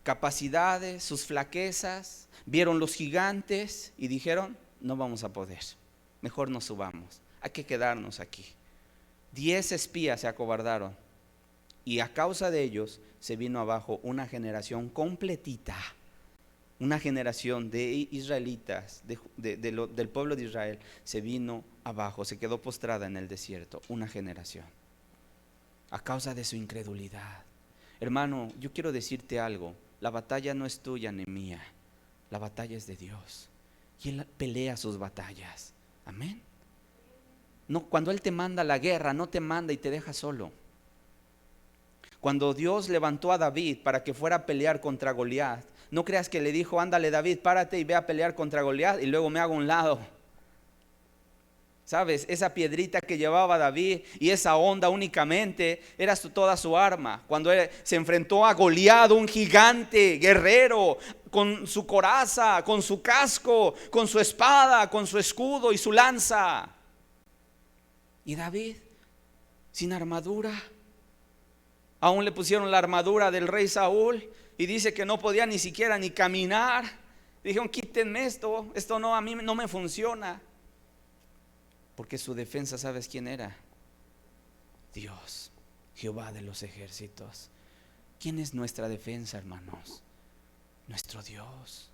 capacidades, sus flaquezas, vieron los gigantes y dijeron: no vamos a poder, mejor nos subamos, hay que quedarnos aquí. 10 espías se acobardaron, y a causa de ellos se vino abajo una generación completita. Una generación de israelitas, del pueblo de Israel, se vino abajo, se quedó postrada en el desierto. Una generación, a causa de su incredulidad. Hermano, yo quiero decirte algo: la batalla no es tuya ni mía, la batalla es de Dios, y Él pelea sus batallas. Amén. No, cuando Él te manda la guerra, no te manda y te deja solo. Cuando Dios levantó a David para que fuera a pelear contra Goliat, no creas que le dijo: ándale David, párate y ve a pelear contra Goliat y luego me hago a un lado. ¿Sabes? Esa piedrita que llevaba David y esa onda únicamente era toda su arma. Cuando él se enfrentó a Goliat, un gigante guerrero, con su coraza, con su casco, con su espada, con su escudo y su lanza. Y David, sin armadura. Aún le pusieron la armadura del rey Saúl y dice que no podía ni siquiera ni caminar. Dijeron: quítenme esto no, a mí no me funciona. Porque su defensa, ¿sabes quién era? Dios, Jehová de los ejércitos. ¿Quién es nuestra defensa, hermanos? Nuestro Dios.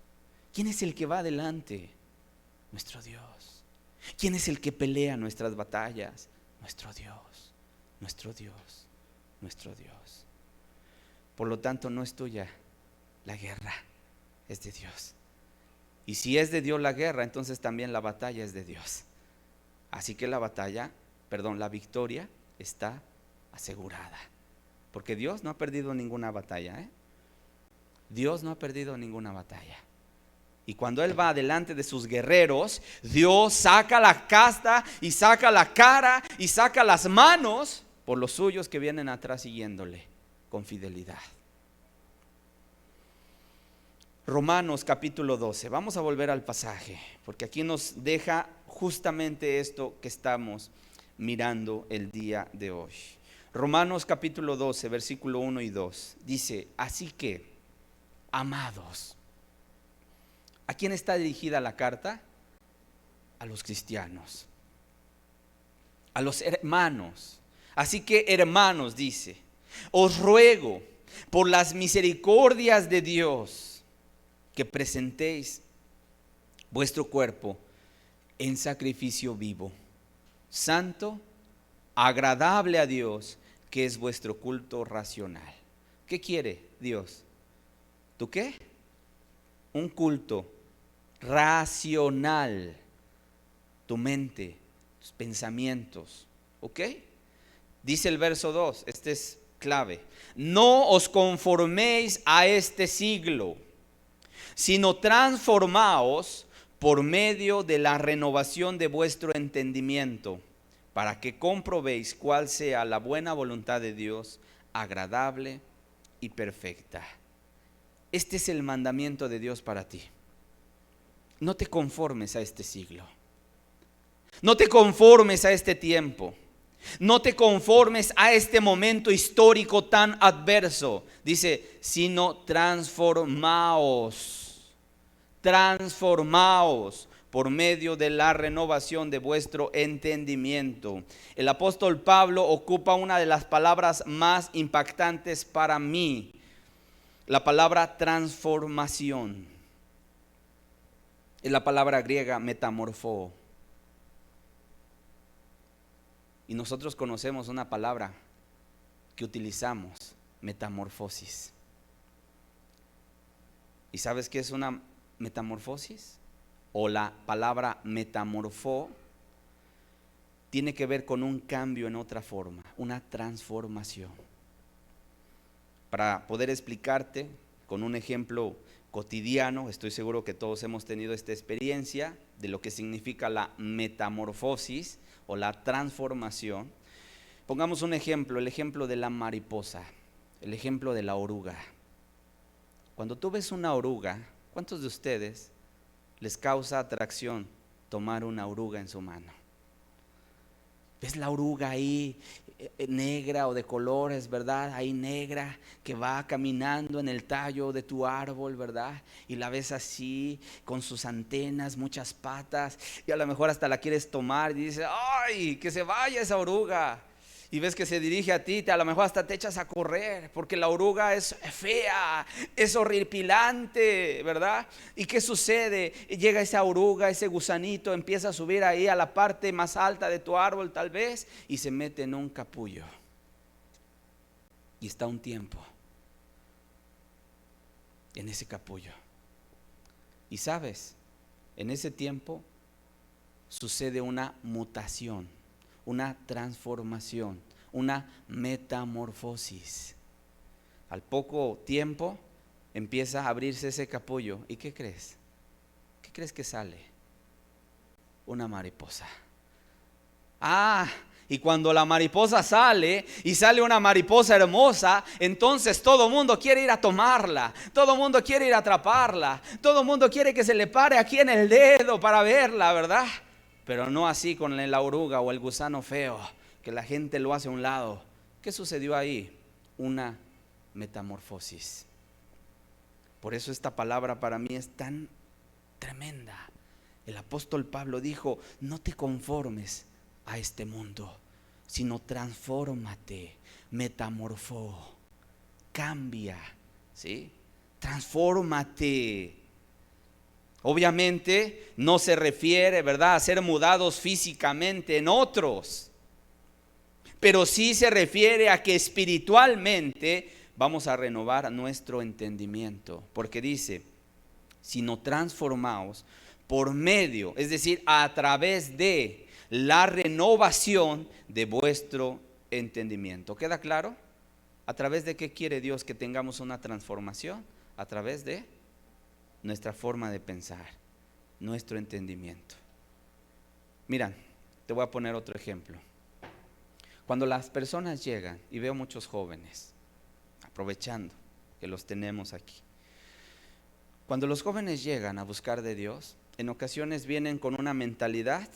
¿Quién es el que va adelante? Nuestro Dios. ¿Quién es el que pelea nuestras batallas? Nuestro Dios, nuestro Dios, nuestro Dios. Por lo tanto, no es tuya la guerra, es de Dios. Y si es de Dios la guerra, entonces también la batalla es de Dios. Así que la victoria está asegurada. Porque Dios no ha perdido ninguna batalla, Dios no ha perdido ninguna batalla. Y cuando Él va delante de sus guerreros, Dios saca la casta y saca la cara y saca las manos, por los suyos que vienen atrás siguiéndole con fidelidad. Romanos capítulo 12, vamos a volver al pasaje, porque aquí nos deja justamente esto que estamos mirando el día de hoy. Romanos capítulo 12, versículo 1 y 2, dice, así que, amados, ¿a quién está dirigida la carta? A los cristianos, a los hermanos. Así que, hermanos, dice, os ruego por las misericordias de Dios que presentéis vuestro cuerpo en sacrificio vivo, santo, agradable a Dios, que es vuestro culto racional. ¿Qué quiere Dios? ¿Tú qué? Un culto racional. Tu mente, tus pensamientos, ¿ok? Dice el verso 2, este es clave. No os conforméis a este siglo, sino transformaos por medio de la renovación de vuestro entendimiento, para que comprobéis cuál sea la buena voluntad de Dios, agradable y perfecta. Este es el mandamiento de Dios para ti. No te conformes a este siglo. No te conformes a este tiempo. No te conformes a este momento histórico tan adverso. Dice, sino transformaos por medio de la renovación de vuestro entendimiento. El apóstol Pablo ocupa una de las palabras más impactantes para mí, la palabra transformación. Es la palabra griega metamorfo. Y nosotros conocemos una palabra que utilizamos, metamorfosis. ¿Y sabes qué es una metamorfosis? O la palabra metamorfo tiene que ver con un cambio en otra forma, una transformación. Para poder explicarte con un ejemplo cotidiano, estoy seguro que todos hemos tenido esta experiencia de lo que significa la metamorfosis o la transformación. Pongamos un ejemplo, el ejemplo de la mariposa, el ejemplo de la oruga. Cuando tú ves una oruga, ¿cuántos de ustedes les causa atracción tomar una oruga en su mano? ¿Ves la oruga ahí negra o de colores, verdad? Ahí negra, que va caminando en el tallo de tu árbol, ¿verdad? Y la ves así, con sus antenas, muchas patas, y a lo mejor hasta la quieres tomar y dices, ¡ay, que se vaya esa oruga! Y ves que se dirige a ti, a lo mejor hasta te echas a correr, porque la oruga es fea, es horripilante, ¿verdad? ¿Y qué sucede? Llega esa oruga, ese gusanito, empieza a subir ahí a la parte más alta de tu árbol tal vez, y se mete en un capullo. Y está un tiempo en ese capullo. Y sabes, en ese tiempo sucede una mutación, una transformación, una metamorfosis. Al poco tiempo empieza a abrirse ese capullo. ¿Y qué crees? ¿Qué crees que sale? Una mariposa. Y cuando la mariposa sale y sale una mariposa hermosa, entonces todo mundo quiere ir a tomarla, todo mundo quiere ir a atraparla, todo mundo quiere que se le pare aquí en el dedo para verla, ¿verdad? Pero no así con la oruga o el gusano feo, que la gente lo hace a un lado. ¿Qué sucedió ahí? Una metamorfosis. Por eso esta palabra para mí es tan tremenda. El apóstol Pablo dijo, no te conformes a este mundo, sino transfórmate, metamorfó, cambia, ¿sí? Transfórmate. Obviamente no se refiere, ¿verdad?, a ser mudados físicamente en otros, pero sí se refiere a que espiritualmente vamos a renovar nuestro entendimiento, porque dice, sino transformaos por medio, es decir, a través de la renovación de vuestro entendimiento. ¿Queda claro? ¿A través de qué quiere Dios que tengamos una transformación? A través de nuestra forma de pensar, nuestro entendimiento. Mira, te voy a poner otro ejemplo. Cuando las personas llegan, y veo muchos jóvenes, aprovechando que los tenemos aquí, cuando los jóvenes llegan a buscar de Dios, en ocasiones vienen con una mentalidad,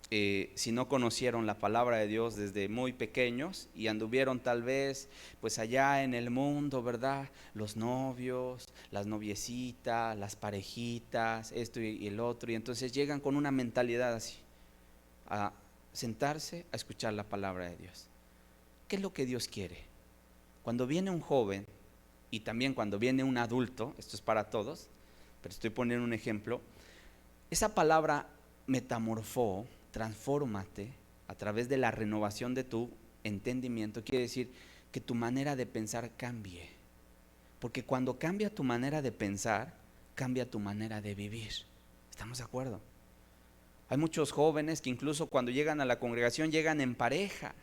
si no conocieron la palabra de Dios desde muy pequeños y anduvieron tal vez pues allá en el mundo, ¿verdad? Los novios, las noviecitas, las parejitas, esto y el otro, y entonces llegan con una mentalidad así, a sentarse a escuchar la palabra de Dios. ¿Qué es lo que Dios quiere? Cuando viene un joven y también cuando viene un adulto, esto es para todos, pero estoy poniendo un ejemplo, esa palabra metamorfó, transfórmate a través de la renovación de tu entendimiento, quiere decir que tu manera de pensar cambie, porque cuando cambia tu manera de pensar, cambia tu manera de vivir. ¿Estamos de acuerdo? Hay muchos jóvenes que incluso cuando llegan a la congregación llegan en pareja,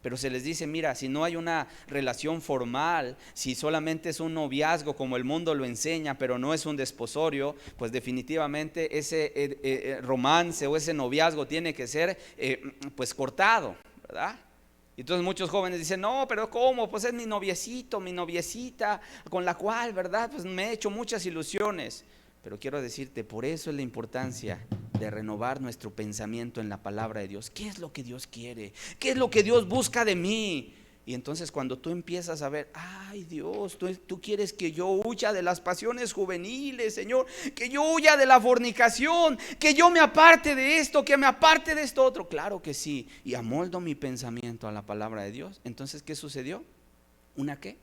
pero se les dice, mira, si no hay una relación formal, si solamente es un noviazgo como el mundo lo enseña, pero no es un desposorio, pues definitivamente ese romance o ese noviazgo tiene que ser pues cortado, ¿verdad? Y entonces muchos jóvenes dicen, no, pero ¿cómo? Pues es mi noviecito, mi noviecita, con la cual, ¿verdad? Pues me he hecho muchas ilusiones. Pero quiero decirte, por eso es la importancia de renovar nuestro pensamiento en la palabra de Dios. ¿Qué es lo que Dios quiere? ¿Qué es lo que Dios busca de mí? Y entonces cuando tú empiezas a ver, ay Dios, tú quieres que yo huya de las pasiones juveniles, Señor, que yo huya de la fornicación, que yo me aparte de esto, que me aparte de esto otro. Claro que sí, y amoldo mi pensamiento a la palabra de Dios. Entonces, ¿qué sucedió? ¿Una qué?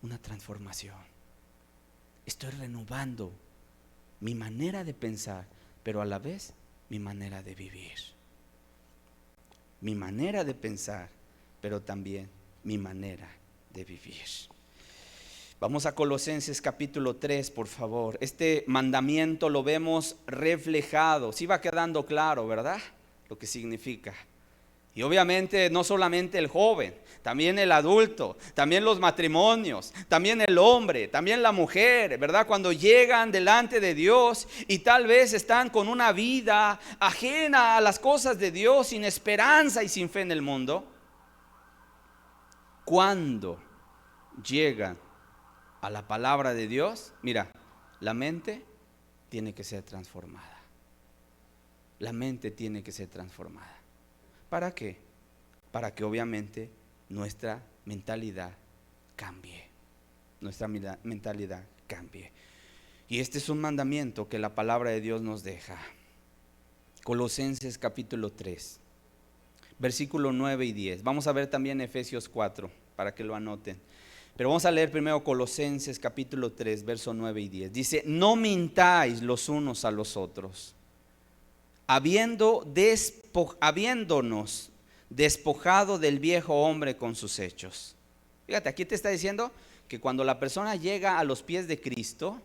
Una transformación. Estoy renovando mi manera de pensar, pero a la vez mi manera de vivir. Mi manera de pensar, pero también mi manera de vivir. Vamos a Colosenses capítulo 3, por favor. Este mandamiento lo vemos reflejado. Sí va quedando claro, ¿verdad? Lo que significa. Y obviamente no solamente el joven, también el adulto, también los matrimonios, también el hombre, también la mujer, ¿verdad? Cuando llegan delante de Dios y tal vez están con una vida ajena a las cosas de Dios, sin esperanza y sin fe en el mundo, cuando llegan a la palabra de Dios, mira, la mente tiene que ser transformada. La mente tiene que ser transformada. ¿Para qué? Para que obviamente nuestra mentalidad cambie. Nuestra mentalidad cambie. Y este es un mandamiento que la palabra de Dios nos deja. Colosenses capítulo 3, versículo 9 y 10. Vamos a ver también Efesios 4 para que lo anoten. Pero vamos a leer primero Colosenses capítulo 3, verso 9 y 10. Dice, no mintáis los unos a los otros, habiéndonos despojado del viejo hombre con sus hechos. Fíjate, aquí te está diciendo que cuando la persona llega a los pies de Cristo,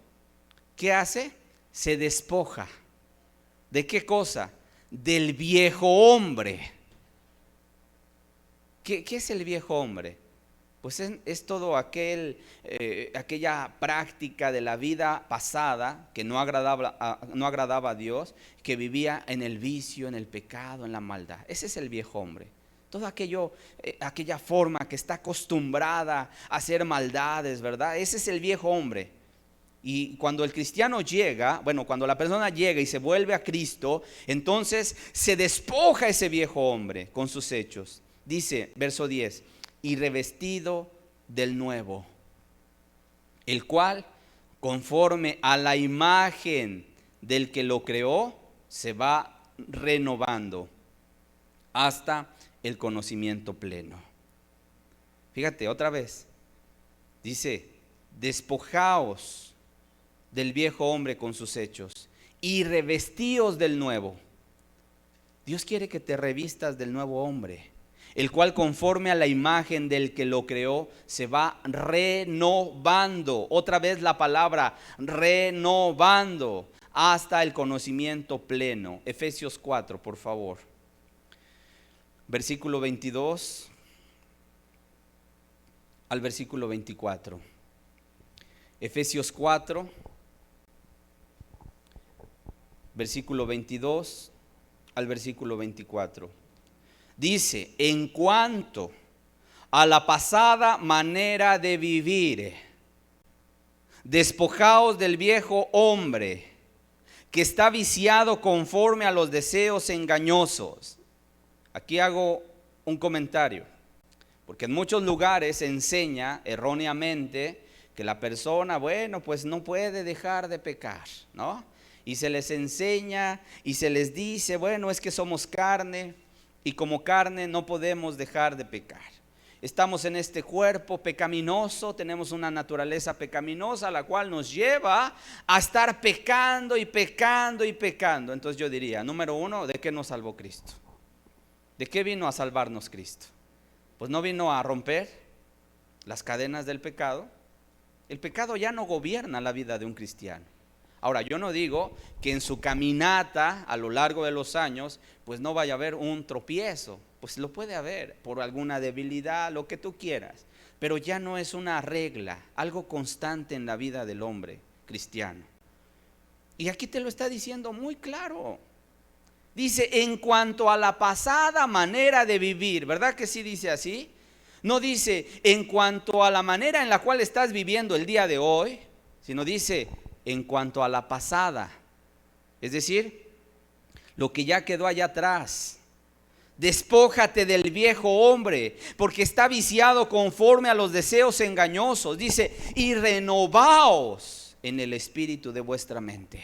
¿qué hace? Se despoja. ¿De qué cosa? Del viejo hombre. ¿Qué es el viejo hombre? Pues es todo aquella práctica de la vida pasada que no agradaba a Dios, que vivía en el vicio, en el pecado, en la maldad. Ese es el viejo hombre. Todo aquella forma que está acostumbrada a hacer maldades, ¿verdad? Ese es el viejo hombre. Y cuando el cristiano llega, cuando la persona llega y se vuelve a Cristo, entonces se despoja ese viejo hombre con sus hechos. Dice, verso 10, y revestido del nuevo, el cual conforme a la imagen del que lo creó se va renovando hasta el conocimiento pleno. Fíjate otra vez, dice, despojaos del viejo hombre con sus hechos y revestíos del nuevo. Dios quiere que te revistas del nuevo hombre, el cual conforme a la imagen del que lo creó se va renovando. Otra vez la palabra renovando hasta el conocimiento pleno. Efesios 4, por favor. Versículo 22 al versículo 24. Efesios 4, versículo 22 al versículo 24. Dice, en cuanto a la pasada manera de vivir, despojaos del viejo hombre que está viciado conforme a los deseos engañosos. Aquí hago un comentario, porque en muchos lugares se enseña erróneamente que la persona, bueno, pues no puede dejar de pecar, ¿no? Y se les enseña y se les dice, bueno, es que somos carne y como carne no podemos dejar de pecar. Estamos en este cuerpo pecaminoso, tenemos una naturaleza pecaminosa, la cual nos lleva a estar pecando y pecando y pecando. Entonces yo diría, número uno, ¿de qué nos salvó Cristo? ¿De qué vino a salvarnos Cristo? Pues no vino a romper las cadenas del pecado. El pecado ya no gobierna la vida de un cristiano. Ahora, yo no digo que en su caminata a lo largo de los años, pues no vaya a haber un tropiezo. Pues lo puede haber por alguna debilidad, lo que tú quieras. Pero ya no es una regla, algo constante en la vida del hombre cristiano. Y aquí te lo está diciendo muy claro. Dice, en cuanto a la pasada manera de vivir, ¿verdad que sí dice así? No dice, en cuanto a la manera en la cual estás viviendo el día de hoy, sino dice, en cuanto a la pasada. Es decir, lo que ya quedó allá atrás. Despójate del viejo hombre, porque está viciado conforme a los deseos engañosos. Dice, y renovaos en el espíritu de vuestra mente.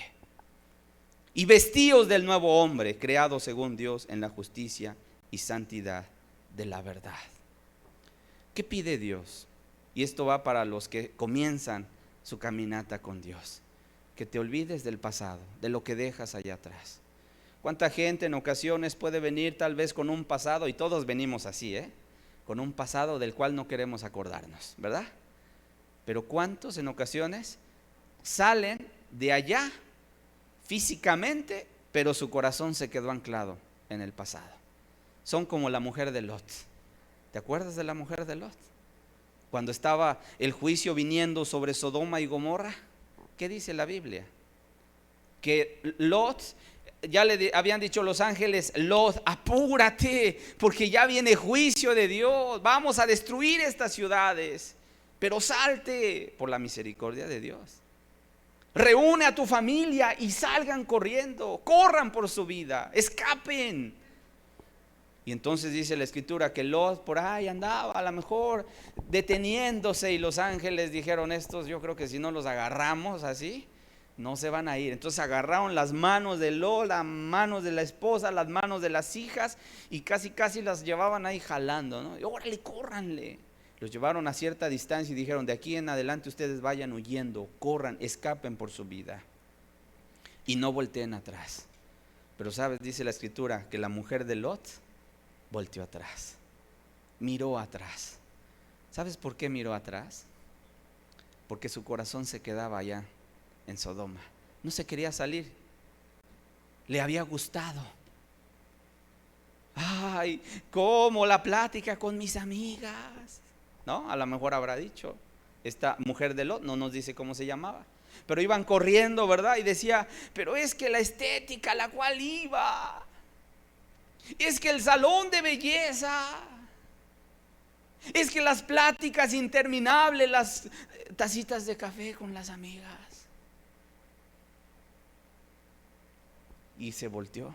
Y vestíos del nuevo hombre, creado según Dios en la justicia y santidad de la verdad. ¿Qué pide Dios? Y esto va para los que comienzan su caminata con Dios. Que te olvides del pasado, de lo que dejas allá atrás. ¿Cuánta gente en ocasiones puede venir tal vez con un pasado? Y todos venimos así, con un pasado del cual no queremos acordarnos, ¿verdad? Pero ¿cuántos en ocasiones salen de allá físicamente, pero su corazón se quedó anclado en el pasado? Son como la mujer de Lot. ¿Te acuerdas de la mujer de Lot? Cuando estaba el juicio viniendo sobre Sodoma y Gomorra, ¿qué dice la Biblia? Que Lot, ya le habían dicho los ángeles, Lot, apúrate, porque ya viene juicio de Dios, vamos a destruir estas ciudades, pero salte por la misericordia de Dios. Reúne a tu familia y salgan corriendo, corran por su vida, escapen. Y entonces dice la escritura que Lot por ahí andaba a lo mejor deteniéndose, y los ángeles dijeron, estos yo creo que si no los agarramos así, no se van a ir. Entonces agarraron las manos de Lot, las manos de la esposa, las manos de las hijas, y casi las llevaban ahí jalando, ¿no? Y órale, córranle. Los llevaron a cierta distancia y dijeron, de aquí en adelante ustedes vayan huyendo, corran, escapen por su vida y no volteen atrás. Pero sabes, dice la escritura que la mujer de Lot volteó atrás, miró atrás. ¿Sabes por qué miró atrás? Porque su corazón se quedaba allá en Sodoma. No se quería salir. Le había gustado. Ay, cómo la plática con mis amigas, ¿no? A lo mejor habrá dicho. Esta mujer de Lot no nos dice cómo se llamaba, pero iban corriendo, ¿verdad? Y decía, pero es que la estética a la cual iba, es que el salón de belleza, es que las pláticas interminables, las tacitas de café con las amigas. Y se volteó,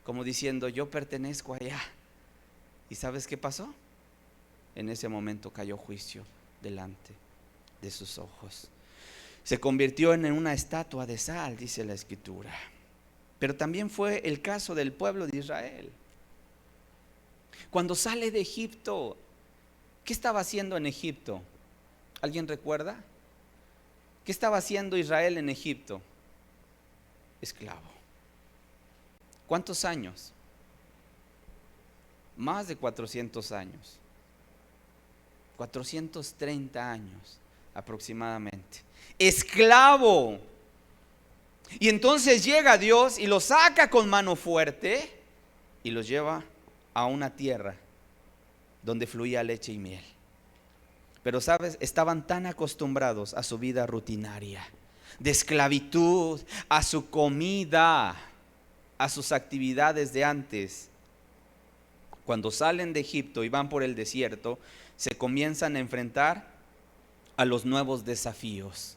como diciendo, yo pertenezco allá. ¿Y sabes qué pasó? En ese momento cayó juicio delante de sus ojos. Se convirtió en una estatua de sal, dice la escritura. Pero también fue el caso del pueblo de Israel. Cuando sale de Egipto, ¿qué estaba haciendo en Egipto? ¿Alguien recuerda? ¿Qué estaba haciendo Israel en Egipto? Esclavo. ¿Cuántos años? Más de 400 años. 430 años aproximadamente. Esclavo. Y entonces llega Dios y los saca con mano fuerte y los lleva a una tierra donde fluía leche y miel. Pero sabes, estaban tan acostumbrados a su vida rutinaria, de esclavitud, a su comida, a sus actividades de antes, Cuando salen de Egipto y van por el desierto, se comienzan a enfrentar a los nuevos desafíos.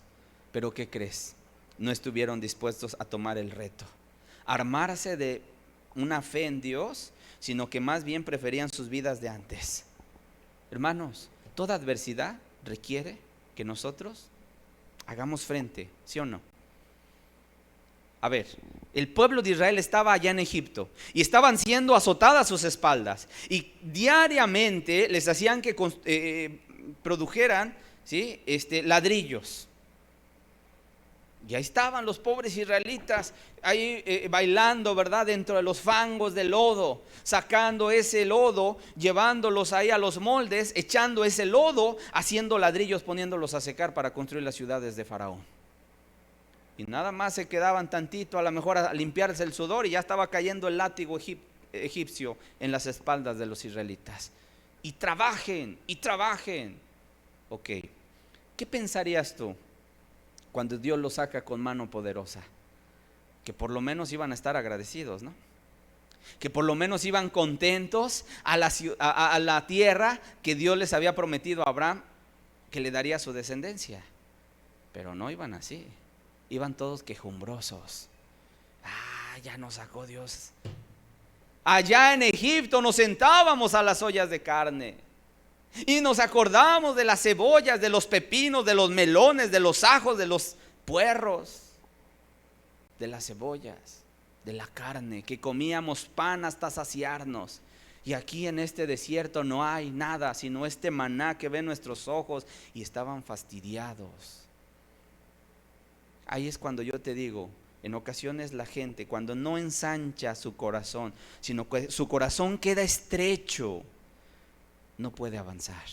Pero ¿qué crees? No estuvieron dispuestos a tomar el reto, armarse de una fe en Dios, sino que más bien preferían sus vidas de antes. Hermanos, toda adversidad requiere que nosotros hagamos frente, ¿sí o no? A ver, el pueblo de Israel estaba allá en Egipto y estaban siendo azotadas sus espaldas, y diariamente les hacían que produjeran, ¿sí? Ladrillos. Y ahí estaban los pobres israelitas, ahí bailando, ¿verdad? Dentro de los fangos del lodo, sacando ese lodo, llevándolos ahí a los moldes, echando ese lodo, haciendo ladrillos, poniéndolos a secar para construir las ciudades de Faraón. Y nada más se quedaban tantito, a lo mejor a limpiarse el sudor, y ya estaba cayendo el látigo egipcio en las espaldas de los israelitas. Y trabajen, y trabajen. Ok, ¿qué pensarías tú cuando Dios los saca con mano poderosa? Que por lo menos iban a estar agradecidos, ¿no? Que por lo menos iban contentos a la tierra que Dios les había prometido a Abraham que le daría a su descendencia. Pero no iban así, iban todos quejumbrosos. Ya nos sacó Dios. Allá en Egipto nos sentábamos a las ollas de carne y nos acordamos de las cebollas, de los pepinos, de los melones, de los ajos, de los puerros, de las cebollas, de la carne, que comíamos pan hasta saciarnos. Y aquí en este desierto no hay nada sino este maná que ven nuestros ojos, y estaban fastidiados. Ahí es cuando yo te digo, en ocasiones la gente, cuando no ensancha su corazón, sino que su corazón queda estrecho, no puede avanzar.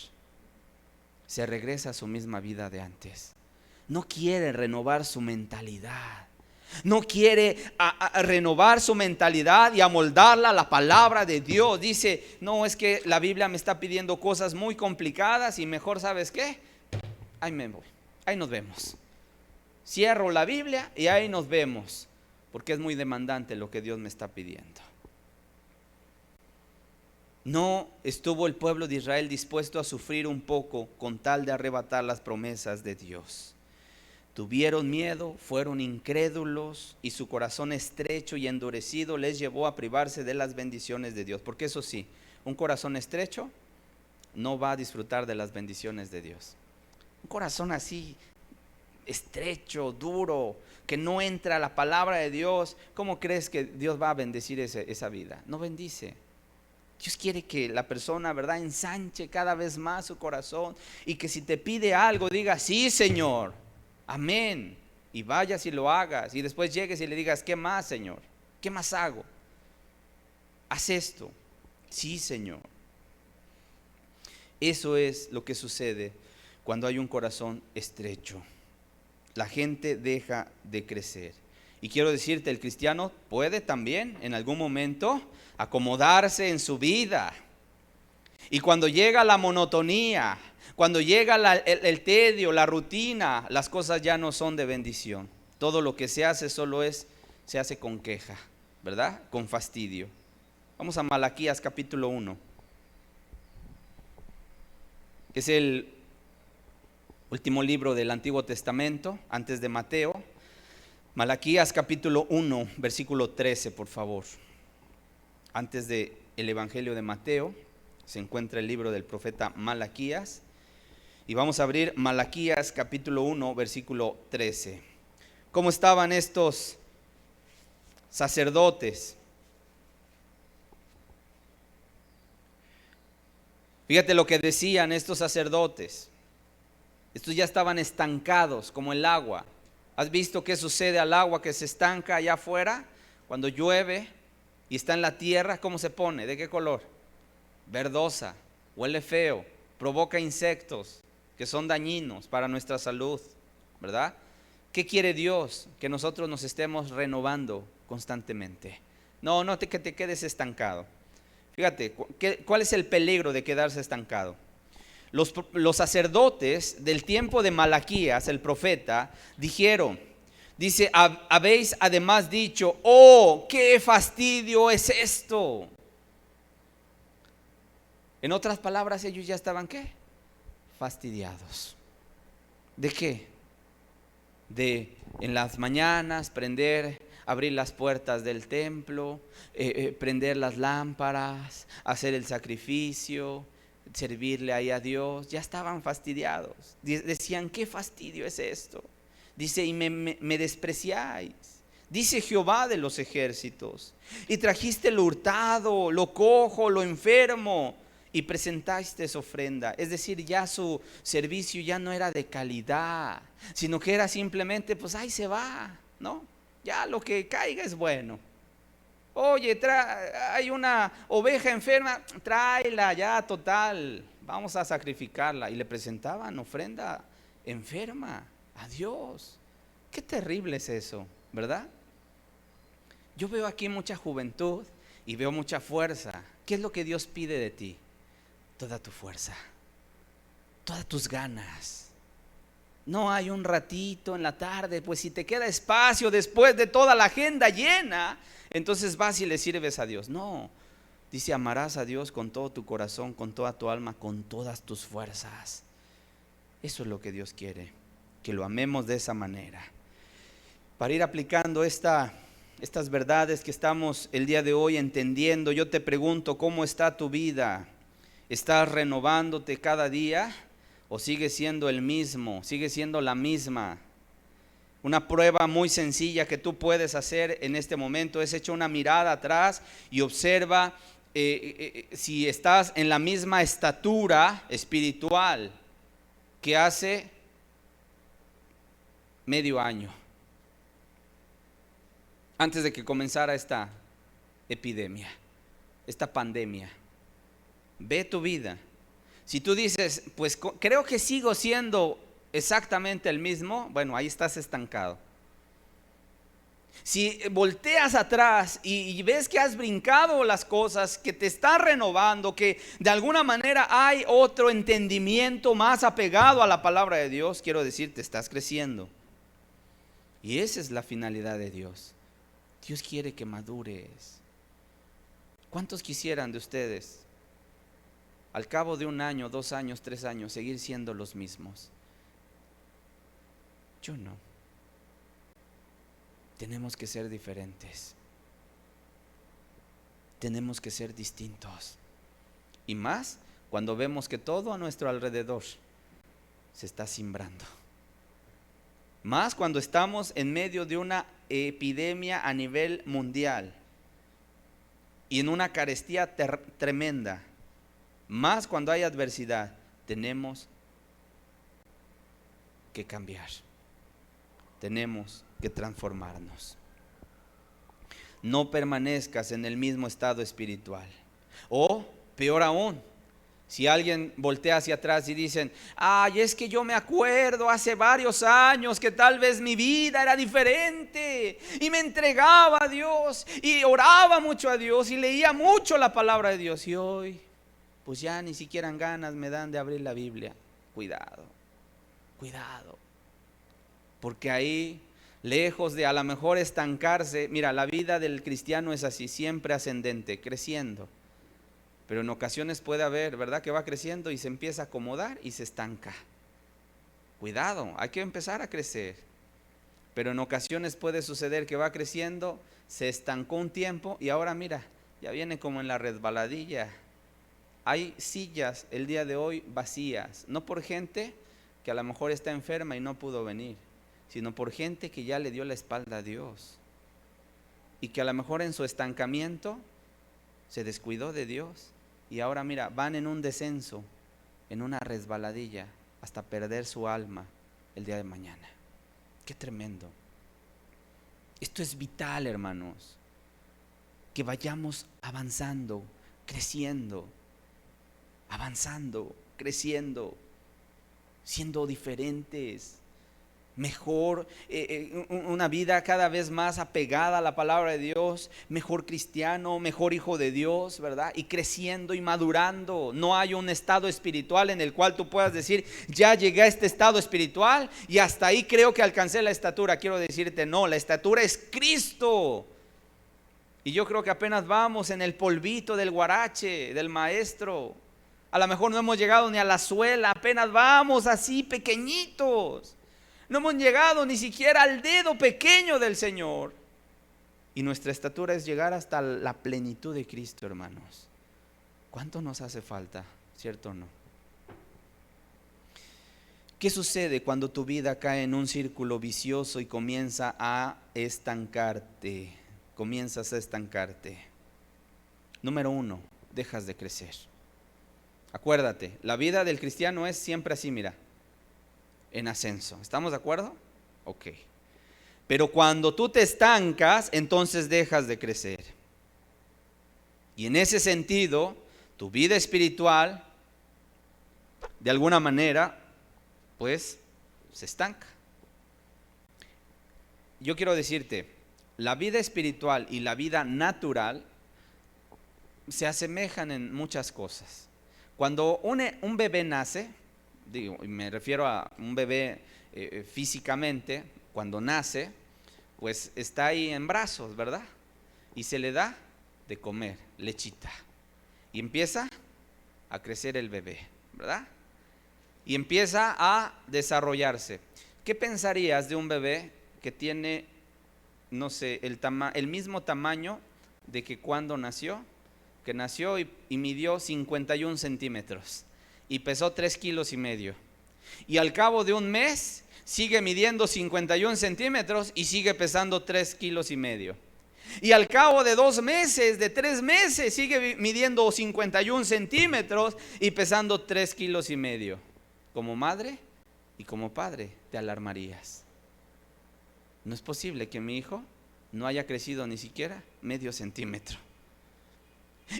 Se regresa a su misma vida de antes. No quiere renovar su mentalidad. No quiere renovar su mentalidad y amoldarla a la palabra de Dios. Dice, no, es que la Biblia me está pidiendo cosas muy complicadas y mejor, ¿sabes qué? Ahí me voy, ahí nos vemos. Cierro la Biblia y ahí nos vemos, porque es muy demandante lo que Dios me está pidiendo. No estuvo el pueblo de Israel dispuesto a sufrir un poco con tal de arrebatar las promesas de Dios. Tuvieron miedo, fueron incrédulos, y su corazón estrecho y endurecido les llevó a privarse de las bendiciones de Dios. Porque eso sí, un corazón estrecho no va a disfrutar de las bendiciones de Dios. Un corazón así, estrecho, duro, que no entra la palabra de Dios, ¿cómo crees que Dios va a bendecir esa vida? No bendice. Dios quiere que la persona, ¿verdad?, ensanche cada vez más su corazón, y que si te pide algo diga, sí, Señor, amén, y vayas y lo hagas, y después llegues y le digas, ¿qué más, Señor? ¿Qué más hago? Haz esto. Sí, Señor. Eso es lo que sucede cuando hay un corazón estrecho. La gente deja de crecer. Y quiero decirte, el cristiano puede también en algún momento acomodarse en su vida. Y cuando llega la monotonía, cuando llega el tedio, la rutina, las cosas ya no son de bendición. Todo lo que se hace se hace con queja, ¿verdad? Con fastidio. Vamos a Malaquías capítulo 1. Es el último libro del Antiguo Testamento, antes de Mateo. Malaquías capítulo 1, versículo 13, por favor. Antes del Evangelio de Mateo se encuentra el libro del profeta Malaquías. Y vamos a abrir Malaquías capítulo 1, versículo 13. ¿Cómo estaban estos sacerdotes? Fíjate lo que decían estos sacerdotes. Estos ya estaban estancados como el agua. ¿Has visto qué sucede al agua que se estanca allá afuera? Cuando llueve y está en la tierra, ¿cómo se pone? ¿De qué color? Verdosa, huele feo, provoca insectos que son dañinos para nuestra salud, ¿verdad? ¿Qué quiere Dios? Que nosotros nos estemos renovando constantemente. No que te quedes estancado. Fíjate, ¿cuál es el peligro de quedarse estancado? Los sacerdotes del tiempo de Malaquías, el profeta, dice, habéis además dicho, oh, qué fastidio es esto. En otras palabras, ellos ya estaban ¿qué? Fastidiados. ¿De qué? De en las mañanas abrir las puertas del templo, prender las lámparas, hacer el sacrificio, servirle ahí a Dios. Ya estaban fastidiados. Decían, ¿qué fastidio es esto? Dice, y me despreciáis, dice Jehová de los ejércitos, y trajiste lo hurtado, lo cojo, lo enfermo, y presentaste ofrenda. Es decir, ya su servicio ya no era de calidad, sino que era simplemente, pues ahí se va, ¿no? Ya lo que caiga es bueno. Oye, hay una oveja enferma, tráela ya, total, vamos a sacrificarla. Y le presentaban ofrenda enferma a Dios. Qué terrible es eso, ¿verdad? Yo veo aquí mucha juventud y veo mucha fuerza. ¿Qué es lo que Dios pide de ti? Toda tu fuerza, todas tus ganas. No hay un ratito en la tarde, pues si te queda espacio después de toda la agenda llena, entonces vas y le sirves a Dios. No, dice, amarás a Dios con todo tu corazón, con toda tu alma, con todas tus fuerzas. Eso es lo que Dios quiere, que lo amemos de esa manera. Para ir aplicando estas verdades que estamos el día de hoy entendiendo, yo te pregunto, ¿cómo está tu vida? ¿Estás renovándote cada día o sigue siendo el mismo, sigue siendo la misma? Una prueba muy sencilla que tú puedes hacer en este momento es echar una mirada atrás y observa si estás en la misma estatura espiritual que hace medio año, antes de que comenzara esta epidemia, esta pandemia. Ve tu vida. Si tú dices, pues creo que sigo siendo exactamente el mismo, bueno, ahí estás estancado. Si volteas atrás y ves que has brincado las cosas, que te estás renovando, que de alguna manera hay otro entendimiento más apegado a la palabra de Dios, quiero decirte, estás creciendo. Y esa es la finalidad de Dios. Dios quiere que madures. ¿Cuántos quisieran de ustedes al cabo de 1 año, 2 años, 3 años seguir siendo los mismos? Yo no. Tenemos que ser diferentes. Tenemos que ser distintos. Y más cuando vemos que todo a nuestro alrededor se está simbrando. Más cuando estamos en medio de una epidemia a nivel mundial y en una carestía tremenda. Más cuando hay adversidad, tenemos que cambiar. Tenemos que transformarnos. No permanezcas en el mismo estado espiritual. O, peor aún, si alguien voltea hacia atrás y dicen, ay, es que yo me acuerdo hace varios años que tal vez mi vida era diferente y me entregaba a Dios y oraba mucho a Dios y leía mucho la palabra de Dios, y hoy pues ya ni siquiera ganas me dan de abrir la Biblia. Cuidado, cuidado, porque ahí, lejos de a lo mejor estancarse, mira, la vida del cristiano es así, siempre ascendente, creciendo. Pero en ocasiones puede haber, ¿verdad?, que va creciendo y se empieza a acomodar y se estanca. Cuidado, hay que empezar a crecer. Pero en ocasiones puede suceder que va creciendo, se estancó un tiempo y ahora mira, ya viene como en la resbaladilla. Hay sillas el día de hoy vacías, no por gente que a lo mejor está enferma y no pudo venir, sino por gente que ya le dio la espalda a Dios y que a lo mejor en su estancamiento se descuidó de Dios y ahora mira, van en un descenso, en una resbaladilla, hasta perder su alma el día de mañana. Qué tremendo. Esto es vital, hermanos, que vayamos avanzando, creciendo, avanzando, creciendo, siendo diferentes, mejor, una vida cada vez más apegada a la palabra de Dios, mejor cristiano, mejor hijo de Dios, ¿verdad? Y creciendo y madurando. No hay un estado espiritual en el cual tú puedas decir, ya llegué a este estado espiritual y hasta ahí creo que alcancé la estatura. Quiero decirte, no, la estatura es Cristo. Y yo creo que apenas vamos en el polvito del guarache, del maestro. A lo mejor no hemos llegado ni a la suela, apenas vamos así pequeñitos. No hemos llegado ni siquiera al dedo pequeño del Señor. Y nuestra estatura es llegar hasta la plenitud de Cristo, hermanos. ¿Cuánto nos hace falta? ¿Cierto o no? ¿Qué sucede cuando tu vida cae en un círculo vicioso y comienza a estancarte? Comienzas a estancarte. Número 1, dejas de crecer. Acuérdate, la vida del cristiano es siempre así, mira, en ascenso. ¿Estamos de acuerdo? Ok. Pero cuando tú te estancas, entonces dejas de crecer. Y en ese sentido, tu vida espiritual, de alguna manera, pues se estanca. Yo quiero decirte, la vida espiritual y la vida natural se asemejan en muchas cosas. Cuando un bebé nace, me refiero a un bebé físicamente, cuando nace, pues está ahí en brazos, ¿verdad? Y se le da de comer, lechita. Y empieza a crecer el bebé, ¿verdad? Y empieza a desarrollarse. ¿Qué pensarías de un bebé que tiene, no sé, el mismo tamaño de que cuando nació? Que nació y midió 51 centímetros y pesó 3 kilos y medio. Y al cabo de un mes sigue midiendo 51 centímetros y sigue pesando 3 kilos y medio. Y al cabo de 2 meses, de 3 meses, sigue midiendo 51 centímetros y pesando 3 kilos y medio. Como madre y como padre te alarmarías. No es posible que mi hijo no haya crecido ni siquiera medio centímetro.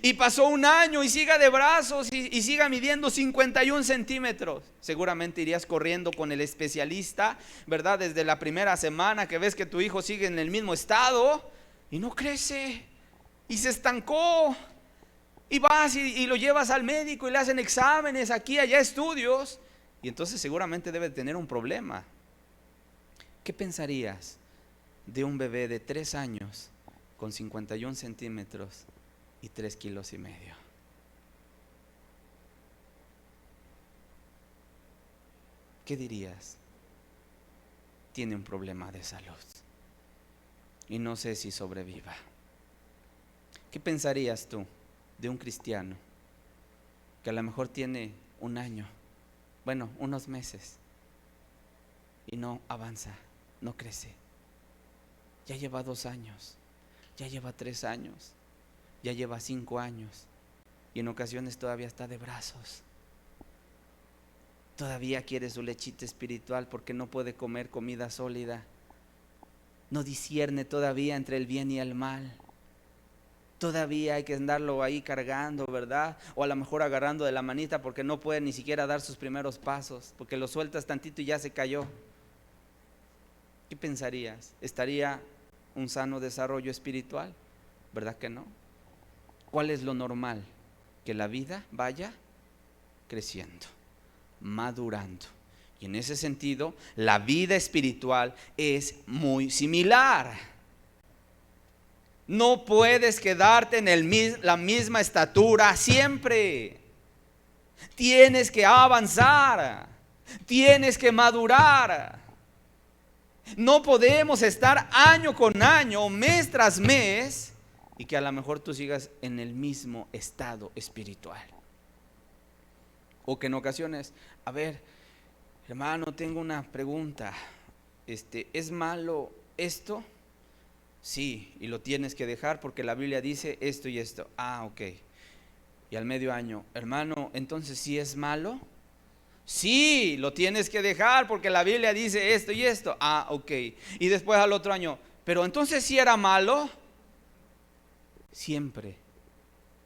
Y pasó un año y siga de brazos y siga midiendo 51 centímetros. Seguramente irías corriendo con el especialista, ¿verdad? Desde la primera semana que ves que tu hijo sigue en el mismo estado y no crece y se estancó. Y vas y lo llevas al médico y le hacen exámenes aquí, allá, estudios. Y entonces seguramente debe tener un problema. ¿Qué pensarías de un bebé de 3 años con 51 centímetros y 3 kilos y medio? ¿Qué dirías? Tiene un problema de salud y no sé si sobreviva. ¿Qué pensarías tú de un cristiano que a lo mejor tiene un año, bueno, unos meses, y no avanza, no crece? Ya lleva 2 años, ya lleva 3 años, ya lleva 5 años y en ocasiones todavía está de brazos. Todavía quiere su lechita espiritual porque no puede comer comida sólida. No discierne todavía entre el bien y el mal. Todavía hay que andarlo ahí cargando, ¿verdad? O a lo mejor agarrando de la manita porque no puede ni siquiera dar sus primeros pasos, porque lo sueltas tantito y ya se cayó. ¿Qué pensarías? ¿Estaría un sano desarrollo espiritual? ¿Verdad que no? ¿Cuál es lo normal? Que la vida vaya creciendo, madurando. Y en ese sentido, la vida espiritual es muy similar. No puedes quedarte en la misma estatura siempre. Tienes que avanzar, tienes que madurar. No podemos estar año con año, mes tras mes, y que a lo mejor tú sigas en el mismo estado espiritual. O que en ocasiones, a ver, hermano, tengo una pregunta. ¿Es malo esto? Sí, y lo tienes que dejar porque la Biblia dice esto y esto. Ah, ok. Y al medio año, hermano, entonces ¿sí es malo? Sí, lo tienes que dejar porque la Biblia dice esto y esto. Ah, ok. Y después al otro año, pero entonces ¿sí era malo? Siempre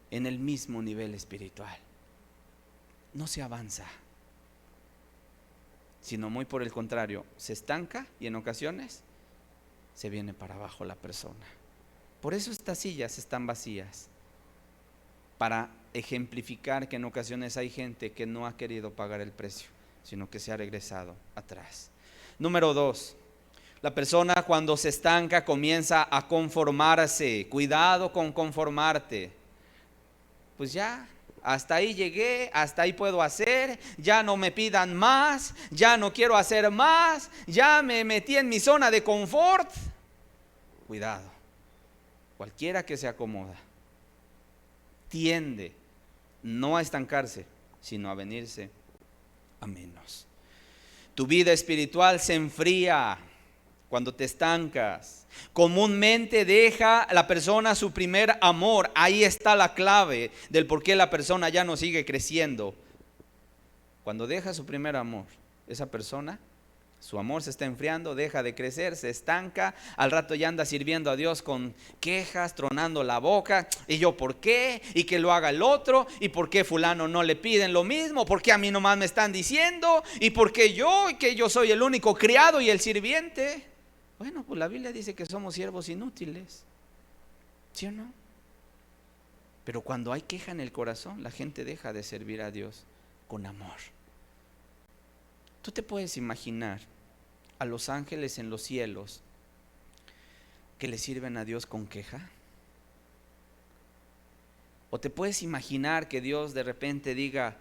en el mismo nivel espiritual. No se avanza, sino muy por el contrario, se estanca y en ocasiones se viene para abajo la persona. Por eso estas sillas están vacías, para ejemplificar que en ocasiones hay gente que no ha querido pagar el precio, sino que se ha regresado atrás. Número 2, la persona cuando se estanca comienza a conformarse. Cuidado con conformarte. Pues ya hasta ahí llegué, hasta ahí puedo hacer, ya no me pidan más, ya no quiero hacer más, ya me metí en mi zona de confort. Cuidado, cualquiera que se acomoda tiende no a estancarse, sino a venirse a menos. Tu vida espiritual se enfría cuando te estancas. Comúnmente deja la persona su primer amor. Ahí está la clave del por qué la persona ya no sigue creciendo. Cuando deja su primer amor, esa persona, su amor se está enfriando, deja de crecer, se estanca. Al rato ya anda sirviendo a Dios con quejas, tronando la boca. ¿Y yo por qué? ¿Y que lo haga el otro? ¿Y por qué fulano no le piden lo mismo? ¿Por qué a mí nomás me están diciendo? ¿Y por qué yo? ¿Y que yo soy el único criado y el sirviente? Bueno, pues la Biblia dice que somos siervos inútiles, ¿sí o no? Pero cuando hay queja en el corazón, la gente deja de servir a Dios con amor. ¿Tú te puedes imaginar a los ángeles en los cielos que le sirven a Dios con queja? ¿O te puedes imaginar que Dios de repente diga: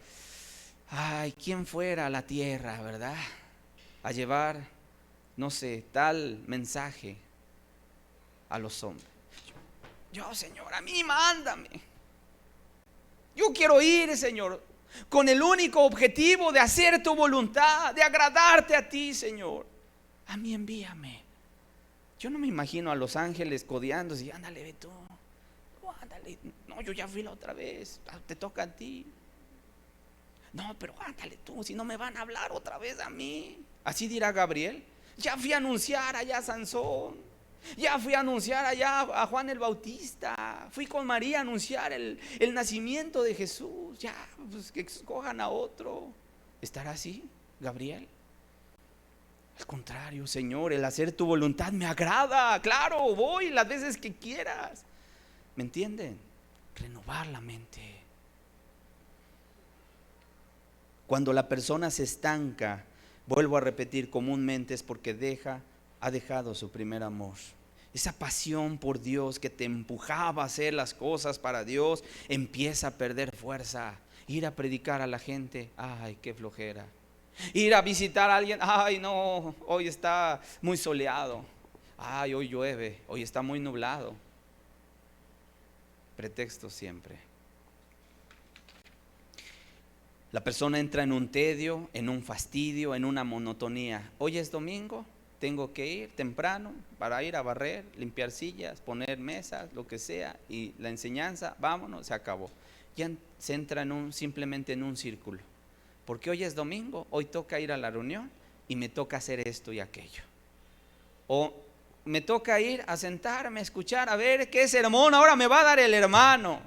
ay, ¿quién fuera a la tierra, verdad? A llevar, no sé, tal mensaje a los hombres. Yo, Señor, a mí mándame. Yo quiero ir, Señor, con el único objetivo de hacer tu voluntad, de agradarte a ti, Señor. A mí envíame. Yo no me imagino a los ángeles codeándose y ándale, ve tú. Ándale. No, yo ya fui la otra vez. Te toca a ti. No, pero ándale tú, si no me van a hablar otra vez a mí. Así dirá Gabriel. Ya fui a anunciar allá a Sansón. Ya fui a anunciar allá a Juan el Bautista. Fui con María a anunciar el nacimiento de Jesús. Ya, pues que escojan a otro. ¿Estará así, Gabriel? Al contrario, Señor, el hacer tu voluntad me agrada. Claro, voy las veces que quieras. ¿Me entienden? Renovar la mente. Cuando la persona se estanca, vuelvo a repetir, comúnmente es porque ha dejado su primer amor. Esa pasión por Dios que te empujaba a hacer las cosas para Dios empieza a perder fuerza. Ir a predicar a la gente, ay, qué flojera. Ir a visitar a alguien, ay, no, hoy está muy soleado. Ay, hoy llueve, hoy está muy nublado. Pretextos siempre. La persona entra en un tedio, en un fastidio, en una monotonía. Hoy es domingo, tengo que ir temprano para ir a barrer, limpiar sillas, poner mesas, lo que sea, y la enseñanza, vámonos, se acabó. Ya se entra simplemente en un círculo. Porque hoy es domingo, hoy toca ir a la reunión y me toca hacer esto y aquello. O me toca ir a sentarme, a escuchar, a ver qué sermón ahora me va a dar el hermano.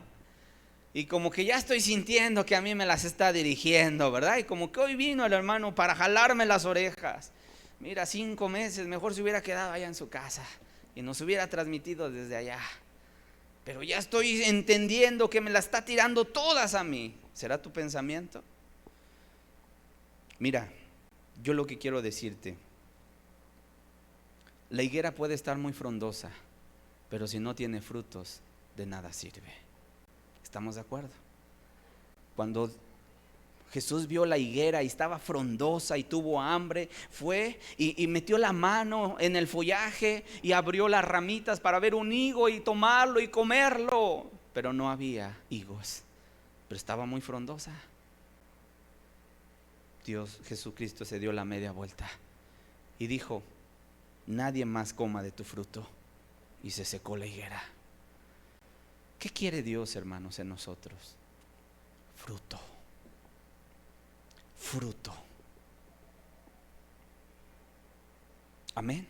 Y como que ya estoy sintiendo que a mí me las está dirigiendo, ¿verdad? Y como que hoy vino el hermano para jalarme las orejas. Mira, 5 meses, mejor se hubiera quedado allá en su casa y nos hubiera transmitido desde allá. Pero ya estoy entendiendo que me la está tirando todas a mí. ¿Será tu pensamiento? Mira, yo lo que quiero decirte, la higuera puede estar muy frondosa, pero si no tiene frutos, de nada sirve. ¿Estamos de acuerdo? Cuando Jesús vio la higuera y estaba frondosa y tuvo hambre, fue y metió la mano en el follaje y abrió las ramitas para ver un higo y tomarlo y comerlo, pero no había higos, pero estaba muy frondosa. Jesucristo se dio la media vuelta y dijo: nadie más coma de tu fruto, y se secó la higuera. ¿Qué quiere Dios, hermanos, en nosotros? Fruto. Fruto. Amén.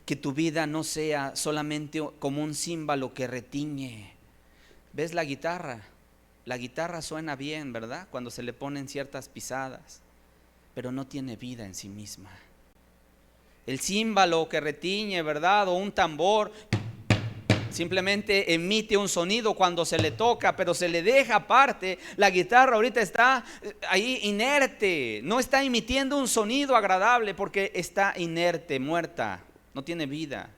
Que tu vida no sea solamente como un címbalo que retiñe. ¿Ves la guitarra? La guitarra suena bien, ¿verdad? Cuando se le ponen ciertas pisadas, pero no tiene vida en sí misma. El címbalo que retiñe, ¿verdad? O un tambor simplemente emite un sonido cuando se le toca, pero se le deja aparte. La guitarra ahorita está ahí inerte, no está emitiendo un sonido agradable porque está inerte, muerta, no tiene vida.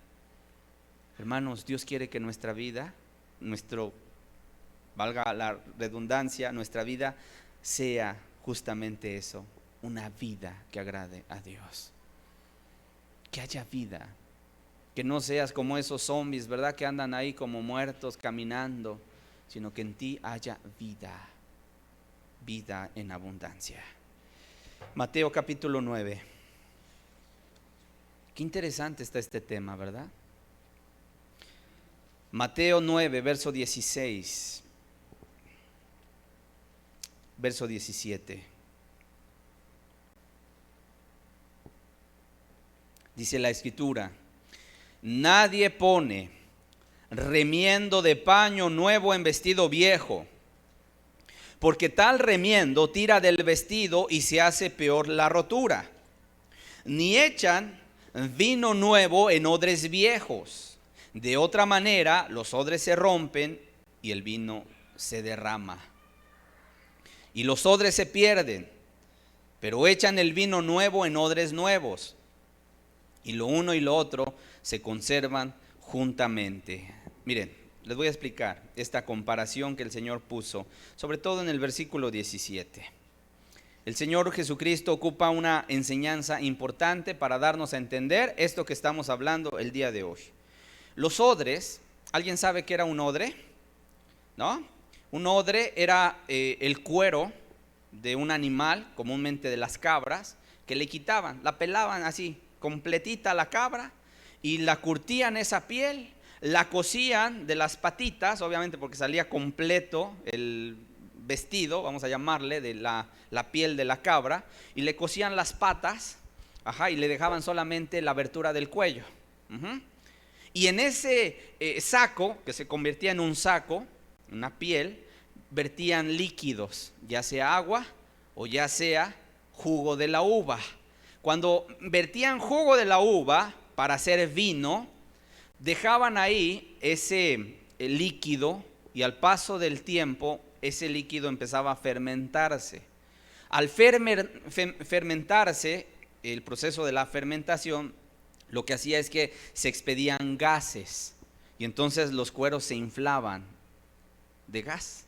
Hermanos, Dios quiere que nuestra vida, nuestro valga la redundancia, nuestra vida sea justamente eso, una vida que agrade a Dios. Que haya vida, que no seas como esos zombies, ¿verdad? Que andan ahí como muertos caminando, sino que en ti haya vida, vida en abundancia. Mateo capítulo 9. Qué interesante está este tema, ¿verdad? Mateo 9, verso 16, verso 17. Dice la escritura: nadie pone remiendo de paño nuevo en vestido viejo, porque tal remiendo tira del vestido y se hace peor la rotura. Ni echan vino nuevo en odres viejos. De otra manera, los odres se rompen y el vino se derrama, y los odres se pierden. Pero echan el vino nuevo en odres nuevos, y lo uno y lo otro se conservan juntamente. Miren, les voy a explicar esta comparación que el Señor puso, sobre todo en el versículo 17. El Señor Jesucristo ocupa una enseñanza importante para darnos a entender esto que estamos hablando el día de hoy. Los odres, ¿alguien sabe qué era un odre? ¿No? Un odre era el cuero de un animal, comúnmente de las cabras, que le quitaban, la pelaban así, completita la cabra, y la curtían esa piel, la cosían de las patitas, obviamente porque salía completo el vestido, vamos a llamarle, de la piel de la cabra, y le cosían las patas, y le dejaban solamente la abertura del cuello. Y en ese saco, que se convertía en un saco, una piel, vertían líquidos, ya sea agua o ya sea jugo de la uva. Cuando vertían jugo de la uva para hacer vino, dejaban ahí ese líquido, y al paso del tiempo ese líquido empezaba a fermentarse. Al fermentarse, el proceso de la fermentación, lo que hacía es que se expedían gases, y entonces los cueros se inflaban de gas.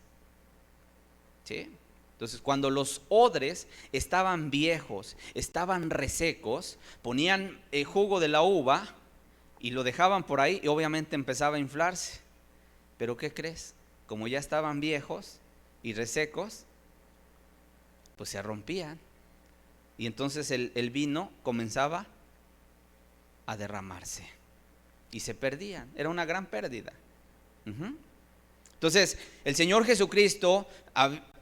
¿Sí? Entonces, cuando los odres estaban viejos, estaban resecos, ponían el jugo de la uva y lo dejaban por ahí, y obviamente empezaba a inflarse. Pero ¿qué crees? Como ya estaban viejos y resecos, pues se rompían, y entonces el vino comenzaba a derramarse y se perdían. Era una gran pérdida. Entonces, el Señor Jesucristo,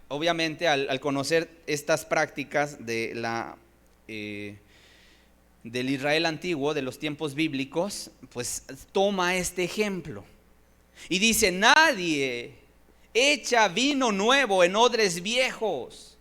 obviamente, al conocer estas prácticas de del Israel antiguo, de los tiempos bíblicos, pues toma este ejemplo y dice: nadie echa vino nuevo en odres viejos,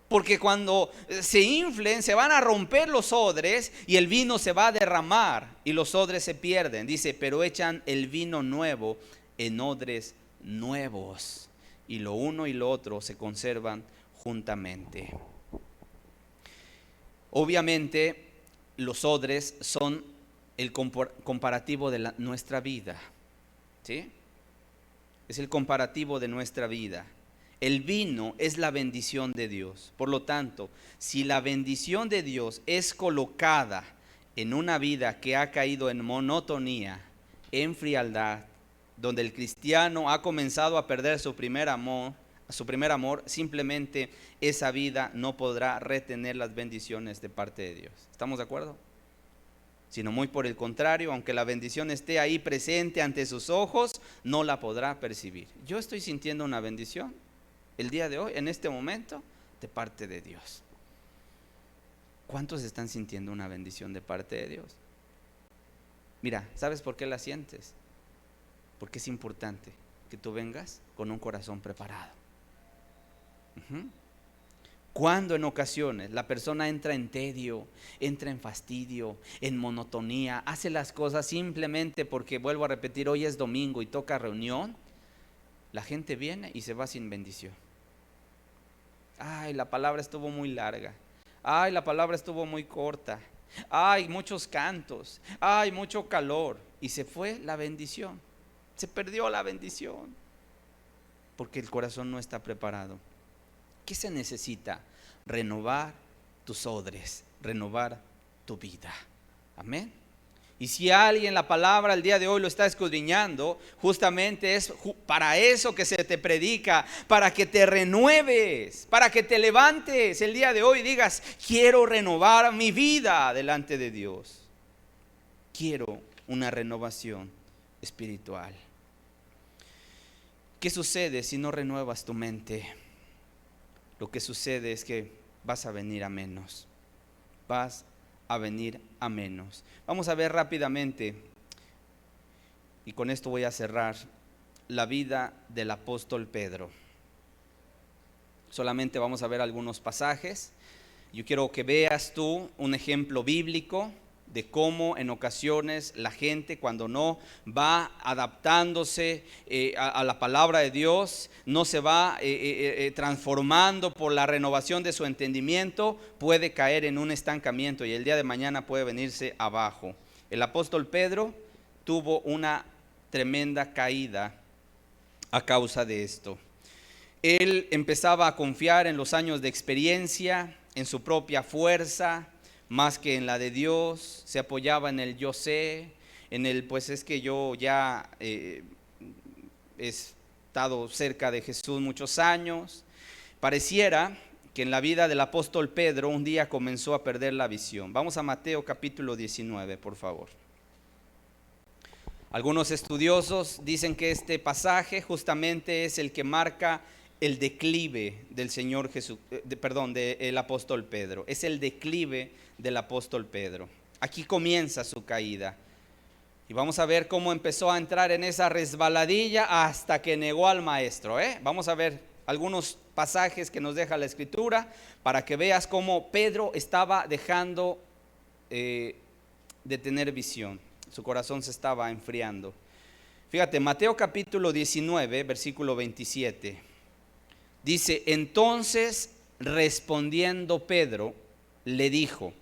porque cuando se inflen se van a romper los odres y el vino se va a derramar y los odres se pierden. Dice: pero echan el vino nuevo en odres nuevos, y lo uno y lo otro se conservan juntamente. Obviamente los odres son el comparativo de nuestra vida, ¿sí? Es el comparativo de nuestra vida. El vino es la bendición de Dios. Por lo tanto, si la bendición de Dios es colocada en una vida que ha caído en monotonía, en frialdad, donde el cristiano ha comenzado a perder su primer amor, simplemente esa vida no podrá retener las bendiciones de parte de Dios. ¿Estamos de acuerdo? Sino muy por el contrario, aunque la bendición esté ahí presente ante sus ojos, no la podrá percibir. Yo estoy sintiendo una bendición el día de hoy, en este momento, de parte de Dios. ¿Cuántos están sintiendo una bendición de parte de Dios? Mira, ¿sabes por qué la sientes? Porque es importante que tú vengas con un corazón preparado. Cuando en ocasiones la persona entra en tedio, entra en fastidio, en monotonía, hace las cosas simplemente porque, vuelvo a repetir, hoy es domingo y toca reunión, la gente viene y se va sin bendición. Ay, la palabra estuvo muy larga. Ay, la palabra estuvo muy corta. Ay, muchos cantos. Ay, mucho calor. Y se fue la bendición. Se perdió la bendición. porque el corazón no está preparado. ¿Qué se necesita? Renovar tus odres, renovar tu vida. Amén. Y si alguien la palabra el día de hoy lo está escudriñando, justamente es para eso que se te predica, para que te renueves, para que te levantes el día de hoy y digas: quiero renovar mi vida delante de Dios. Quiero una renovación espiritual. ¿Qué sucede si no renuevas tu mente? Lo que sucede es que vas a venir a menos. Vas a venir a menos. Vamos a ver rápidamente, y con esto voy a cerrar, la vida del apóstol Pedro. Solamente vamos a ver algunos pasajes. Yo quiero que veas tú un ejemplo bíblico de cómo en ocasiones la gente, cuando no va adaptándose a la palabra de Dios, no se va transformando por la renovación de su entendimiento, puede caer en un estancamiento y el día de mañana puede venirse abajo. El apóstol Pedro tuvo una tremenda caída a causa de esto. Él empezaba a confiar en los años de experiencia, en su propia fuerza, más que en la de Dios. Se apoyaba en el yo sé, en el pues es que yo ya he estado cerca de Jesús muchos años. Pareciera que en la vida del apóstol Pedro un día comenzó a perder la visión. Vamos a Mateo capítulo 19, por favor. Algunos estudiosos dicen que este pasaje justamente es el que marca el declive del Señor Jesús, del apóstol Pedro. Es el declive del apóstol Pedro. Aquí comienza su caída. Y vamos a ver cómo empezó a entrar en esa resbaladilla hasta que negó al maestro. Vamos a ver algunos pasajes que nos deja la Escritura para que veas cómo Pedro estaba dejando de tener visión. Su corazón se estaba enfriando. Fíjate, Mateo capítulo 19, versículo 27. Dice: entonces respondiendo Pedro le dijo: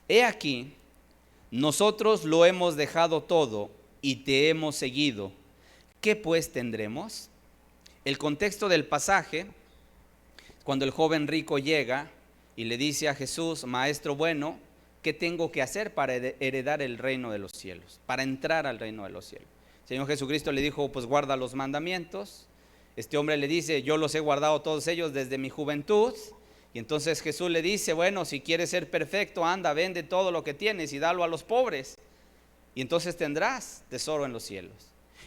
he aquí, nosotros lo hemos dejado todo y te hemos seguido. ¿Qué pues tendremos? El contexto del pasaje, cuando el joven rico llega y le dice a Jesús: maestro bueno, ¿qué tengo que hacer para heredar el reino de los cielos? Para entrar al reino de los cielos. El Señor Jesucristo le dijo: pues guarda los mandamientos. Este hombre le dice: yo los he guardado todos ellos desde mi juventud. Y entonces Jesús le dice: bueno, si quieres ser perfecto, anda, vende todo lo que tienes y dalo a los pobres, y entonces tendrás tesoro en los cielos.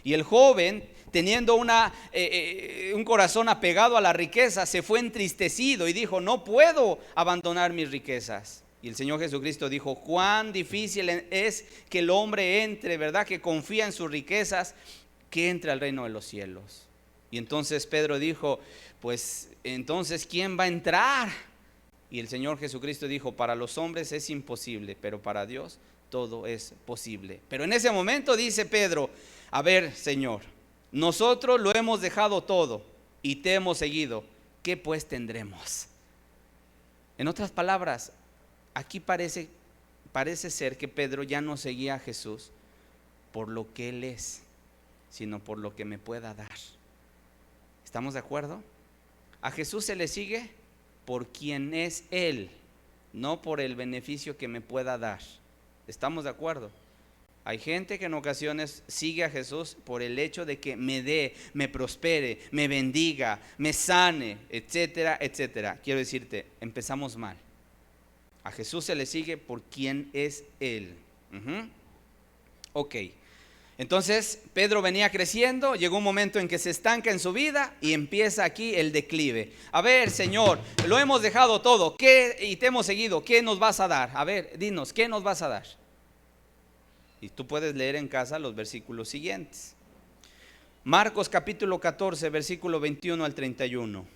Y el joven, teniendo un corazón apegado a la riqueza, se fue entristecido y dijo: no puedo abandonar mis riquezas. Y el Señor Jesucristo dijo: cuán difícil es que el hombre entre, ¿verdad?, que confía en sus riquezas, que entre al reino de los cielos. Y entonces Pedro dijo: pues entonces ¿quién va a entrar? Y el Señor Jesucristo dijo: para los hombres es imposible, pero para Dios todo es posible. Pero en ese momento dice Pedro: a ver, Señor, nosotros lo hemos dejado todo y te hemos seguido, ¿qué pues tendremos? En otras palabras, aquí parece ser que Pedro ya no seguía a Jesús por lo que Él es, sino por lo que me pueda dar. ¿Estamos de acuerdo? A Jesús se le sigue por quien es Él, no por el beneficio que me pueda dar. ¿Estamos de acuerdo? Hay gente que en ocasiones sigue a Jesús por el hecho de que me dé, me prospere, me bendiga, me sane, etcétera, etcétera. Quiero decirte, empezamos mal. A Jesús se le sigue por quien es Él. Ok. Entonces Pedro venía creciendo, llegó un momento en que se estanca en su vida y empieza aquí el declive. A ver, Señor, lo hemos dejado todo, y te hemos seguido, ¿qué nos vas a dar? A ver, dinos, ¿qué nos vas a dar? Y tú puedes leer en casa los versículos siguientes. Marcos capítulo 14, versículo 21 al 31.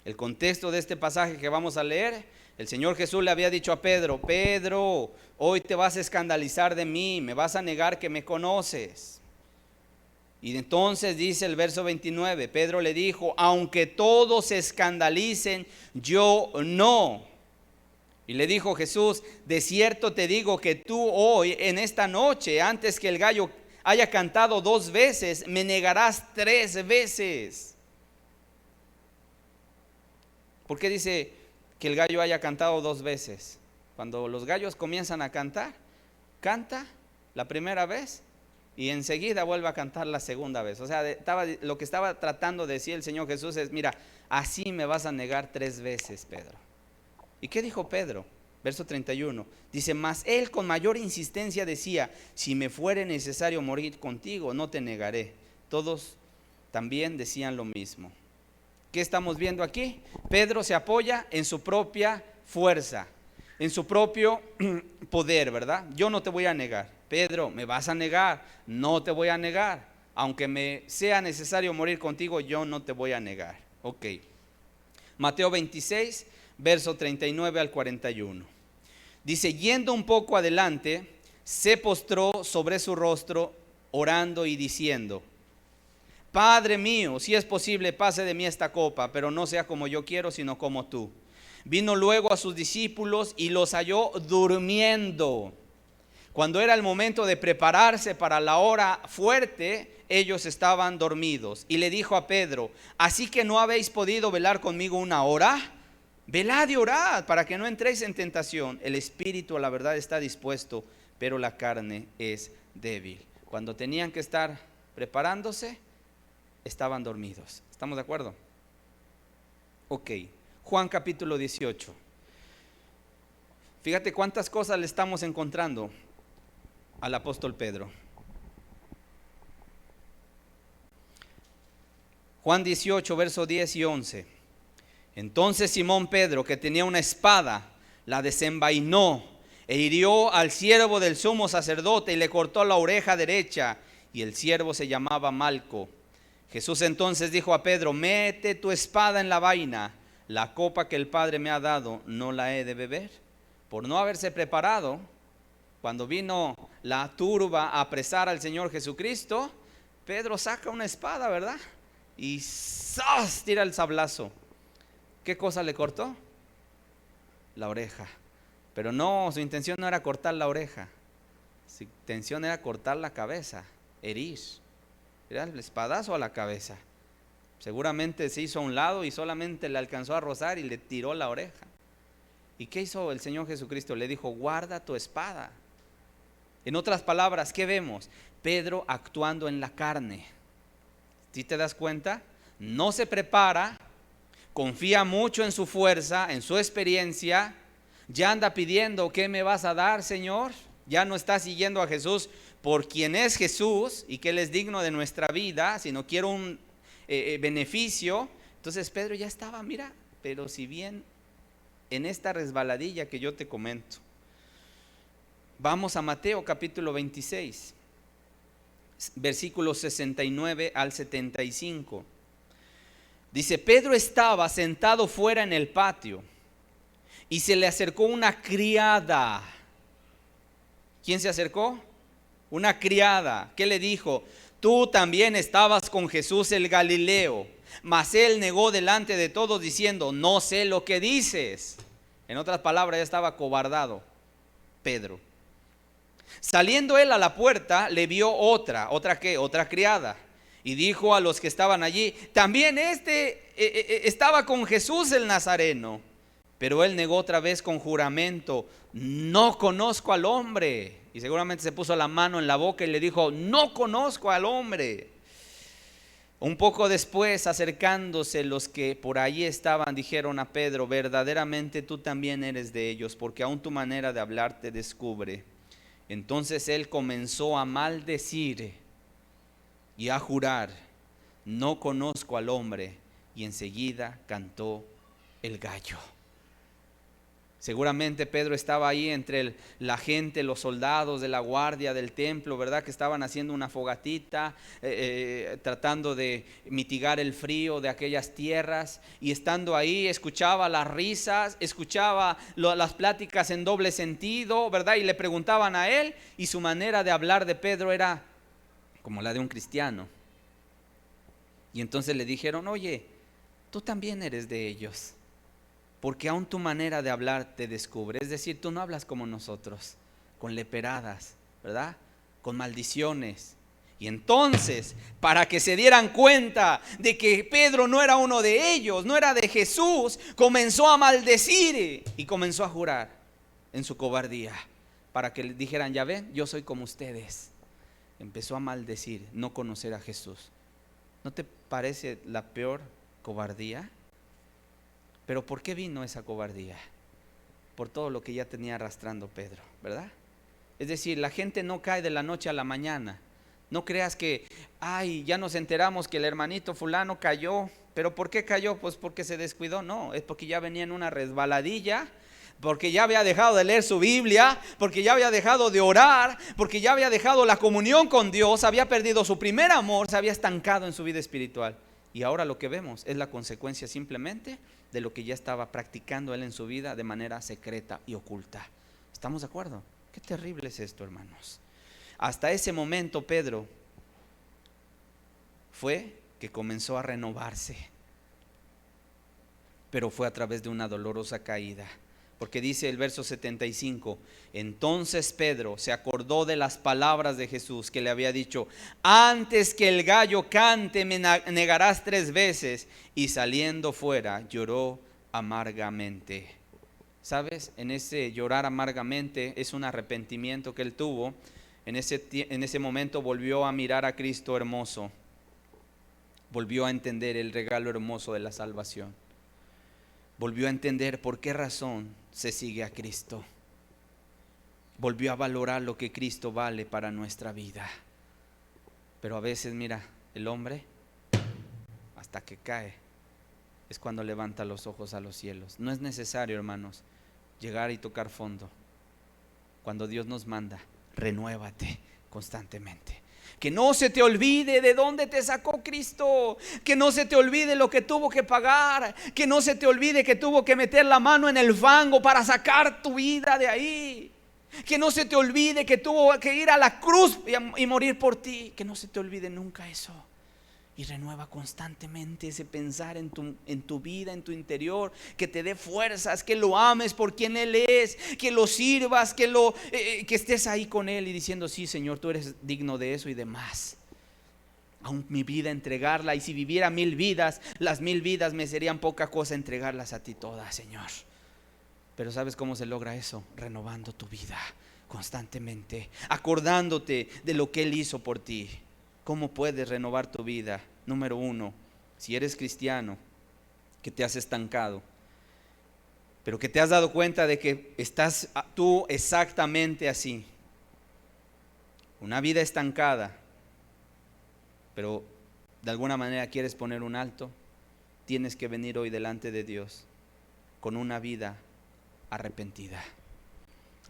El contexto de este pasaje que vamos a leer: el Señor Jesús le había dicho a Pedro: Pedro, hoy te vas a escandalizar de mí, me vas a negar que me conoces. Y entonces dice el verso 29, Pedro le dijo: aunque todos se escandalicen, yo no. Y le dijo Jesús: de cierto te digo que tú hoy, en esta noche, antes que el gallo haya cantado 2 veces, me negarás 3 veces. ¿Por qué dice que el gallo haya cantado 2 veces? Cuando los gallos comienzan a cantar, canta la primera vez y enseguida vuelve a cantar la segunda vez. O sea, lo que estaba tratando de decir el Señor Jesús es: mira, así me vas a negar 3 veces, Pedro. ¿Y qué dijo Pedro? Verso 31, dice: mas él con mayor insistencia decía: si me fuere necesario morir contigo, no te negaré. Todos también decían lo mismo. ¿Qué estamos viendo aquí? Pedro se apoya en su propia fuerza, en su propio poder, ¿verdad? Yo no te voy a negar. Pedro, ¿me vas a negar? No te voy a negar. Aunque me sea necesario morir contigo, yo no te voy a negar. Ok. Mateo 26, verso 39 al 41. Dice: yendo un poco adelante, se postró sobre su rostro, orando y diciendo: Padre mío, si es posible, pase de mí esta copa, pero no sea como yo quiero, sino como tú. Vino luego a sus discípulos y los halló durmiendo. Cuando era el momento de prepararse para la hora fuerte, ellos estaban dormidos. Y le dijo a Pedro: ¿así que no habéis podido velar conmigo una hora? Velad y orad para que no entréis en tentación. El espíritu a la verdad está dispuesto, pero la carne es débil. Cuando tenían que estar preparándose, estaban dormidos. ¿Estamos de acuerdo? Ok. Juan capítulo 18. Fíjate cuántas cosas le estamos encontrando al apóstol Pedro. Juan 18, verso 10 y 11. Entonces Simón Pedro, que tenía una espada, la desenvainó e hirió al siervo del sumo sacerdote y le cortó la oreja derecha, y el siervo se llamaba Malco. Jesús entonces dijo a Pedro: mete tu espada en la vaina. La copa que el Padre me ha dado, ¿no la he de beber? Por no haberse preparado, cuando vino la turba a apresar al Señor Jesucristo, Pedro saca una espada, ¿verdad? Y ¡zas!, tira el sablazo. ¿Qué cosa le cortó? La oreja. Pero no, su intención no era cortar la oreja. Su intención era cortar la cabeza, herir. Era el espadazo a la cabeza. Seguramente se hizo a un lado y solamente le alcanzó a rozar y le tiró la oreja. ¿Y qué hizo el Señor Jesucristo? Le dijo: guarda tu espada. En otras palabras, ¿qué vemos? Pedro actuando en la carne. ¿Sí te das cuenta? No se prepara, confía mucho en su fuerza, en su experiencia. Ya anda pidiendo: ¿qué me vas a dar, Señor? Ya no está siguiendo a Jesús por quien es Jesús y que Él es digno de nuestra vida, sino quiero un beneficio. Entonces Pedro ya estaba, mira, pero si bien en esta resbaladilla que yo te comento. Vamos a Mateo capítulo 26, versículos 69 al 75. Dice: Pedro estaba sentado fuera en el patio y se le acercó una criada. ¿Quién se acercó? Una criada. ¿Qué le dijo? Tú también estabas con Jesús el Galileo. Mas él negó delante de todos diciendo: no sé lo que dices. En otras palabras, ya estaba acobardado Pedro. Saliendo él a la puerta, le vio otra criada, y dijo a los que estaban allí: también estaba con Jesús el Nazareno. Pero él negó otra vez con juramento: no conozco al hombre. Y seguramente se puso la mano en la boca y le dijo: no conozco al hombre. Un poco después, acercándose los que por allí estaban, dijeron a Pedro: verdaderamente tú también eres de ellos, porque aún tu manera de hablar te descubre. Entonces él comenzó a maldecir y a jurar: no conozco al hombre. Y enseguida cantó el gallo. Seguramente Pedro estaba ahí entre la gente, los soldados de la guardia del templo, ¿verdad? Que estaban haciendo una fogatita, tratando de mitigar el frío de aquellas tierras. Y estando ahí, escuchaba las risas, escuchaba las pláticas en doble sentido, ¿verdad? Y le preguntaban a él, y su manera de hablar de Pedro era como la de un cristiano. Y entonces le dijeron: oye, tú también eres de ellos, porque aún tu manera de hablar te descubre. Es decir, tú no hablas como nosotros, con leperadas, ¿verdad? Con maldiciones. Y entonces, para que se dieran cuenta de que Pedro no era uno de ellos, no era de Jesús, comenzó a maldecir y comenzó a jurar en su cobardía, para que le dijeran: ya ven, yo soy como ustedes. Empezó a maldecir, no conocer a Jesús. ¿No te parece la peor cobardía? Pero ¿por qué vino esa cobardía? Por todo lo que ya tenía arrastrando Pedro, ¿verdad? Es decir, la gente no cae de la noche a la mañana. No creas que, ay, ya nos enteramos que el hermanito fulano cayó. ¿Pero por qué cayó? Pues porque se descuidó. No, es porque ya venía en una resbaladilla, porque ya había dejado de leer su Biblia, porque ya había dejado de orar, porque ya había dejado la comunión con Dios, había perdido su primer amor, se había estancado en su vida espiritual. Y ahora lo que vemos es la consecuencia simplemente de lo que ya estaba practicando él en su vida de manera secreta y oculta. ¿Estamos de acuerdo? Qué terrible es esto, hermanos. Hasta ese momento Pedro fue que comenzó a renovarse, pero fue a través de una dolorosa caída. Porque dice el verso 75: entonces Pedro se acordó de las palabras de Jesús que le había dicho: antes que el gallo cante me negarás 3 veces. Y saliendo fuera lloró amargamente. ¿Sabes? En ese llorar amargamente es un arrepentimiento que él tuvo. En ese momento volvió a mirar a Cristo hermoso, volvió a entender el regalo hermoso de la salvación, volvió a entender por qué razón se sigue a Cristo, volvió a valorar lo que Cristo vale para nuestra vida. Pero a veces, mira, el hombre hasta que cae es cuando levanta los ojos a los cielos. No es necesario, hermanos, llegar y tocar fondo. Cuando Dios nos manda, renuévate constantemente. Que no se te olvide de dónde te sacó Cristo. Que no se te olvide lo que tuvo que pagar. Que no se te olvide que tuvo que meter la mano en el fango para sacar tu vida de ahí. Que no se te olvide que tuvo que ir a la cruz y morir por ti. Que no se te olvide nunca eso. Y renueva constantemente ese pensar en tu vida, en tu interior. Que te dé fuerzas, que lo ames por quien Él es, que lo sirvas, que estés ahí con Él y diciendo: sí, Señor, tú eres digno de eso y de más. Aún mi vida entregarla, y si viviera 1000 vidas, las 1000 vidas me serían poca cosa entregarlas a ti todas, Señor. Pero ¿sabes cómo se logra eso? Renovando tu vida constantemente, acordándote de lo que Él hizo por ti. ¿Cómo puedes renovar tu vida? Número 1, si eres cristiano, que te has estancado, pero que te has dado cuenta de que estás tú exactamente así, una vida estancada, pero de alguna manera quieres poner un alto, tienes que venir hoy delante de Dios con una vida arrepentida.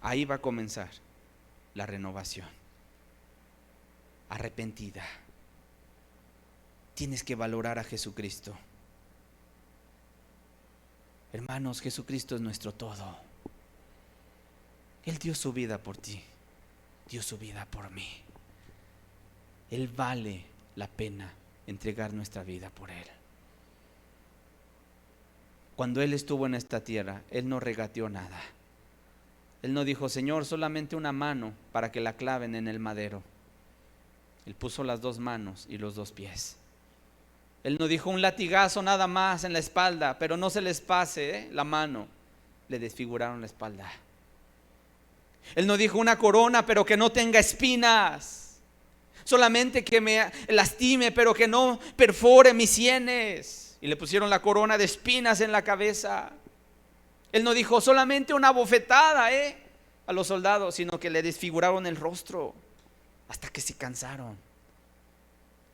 Ahí va a comenzar la renovación. Arrepentida. Tienes que valorar a Jesucristo. Hermanos, Jesucristo es nuestro todo. Él dio su vida por ti, dio su vida por mí. Él vale la pena entregar nuestra vida por Él. Cuando Él estuvo en esta tierra, Él no regateó nada. Él no dijo: Señor, solamente una mano para que la claven en el madero. Él puso las 2 manos y los 2 pies. Él no dijo: un latigazo nada más en la espalda, pero no se les pase la mano. Le desfiguraron la espalda. Él no dijo: una corona, pero que no tenga espinas. Solamente que me lastime, pero que no perfore mis sienes. Y le pusieron la corona de espinas en la cabeza. Él no dijo: solamente una bofetada a los soldados, sino que le desfiguraron el rostro hasta que se cansaron.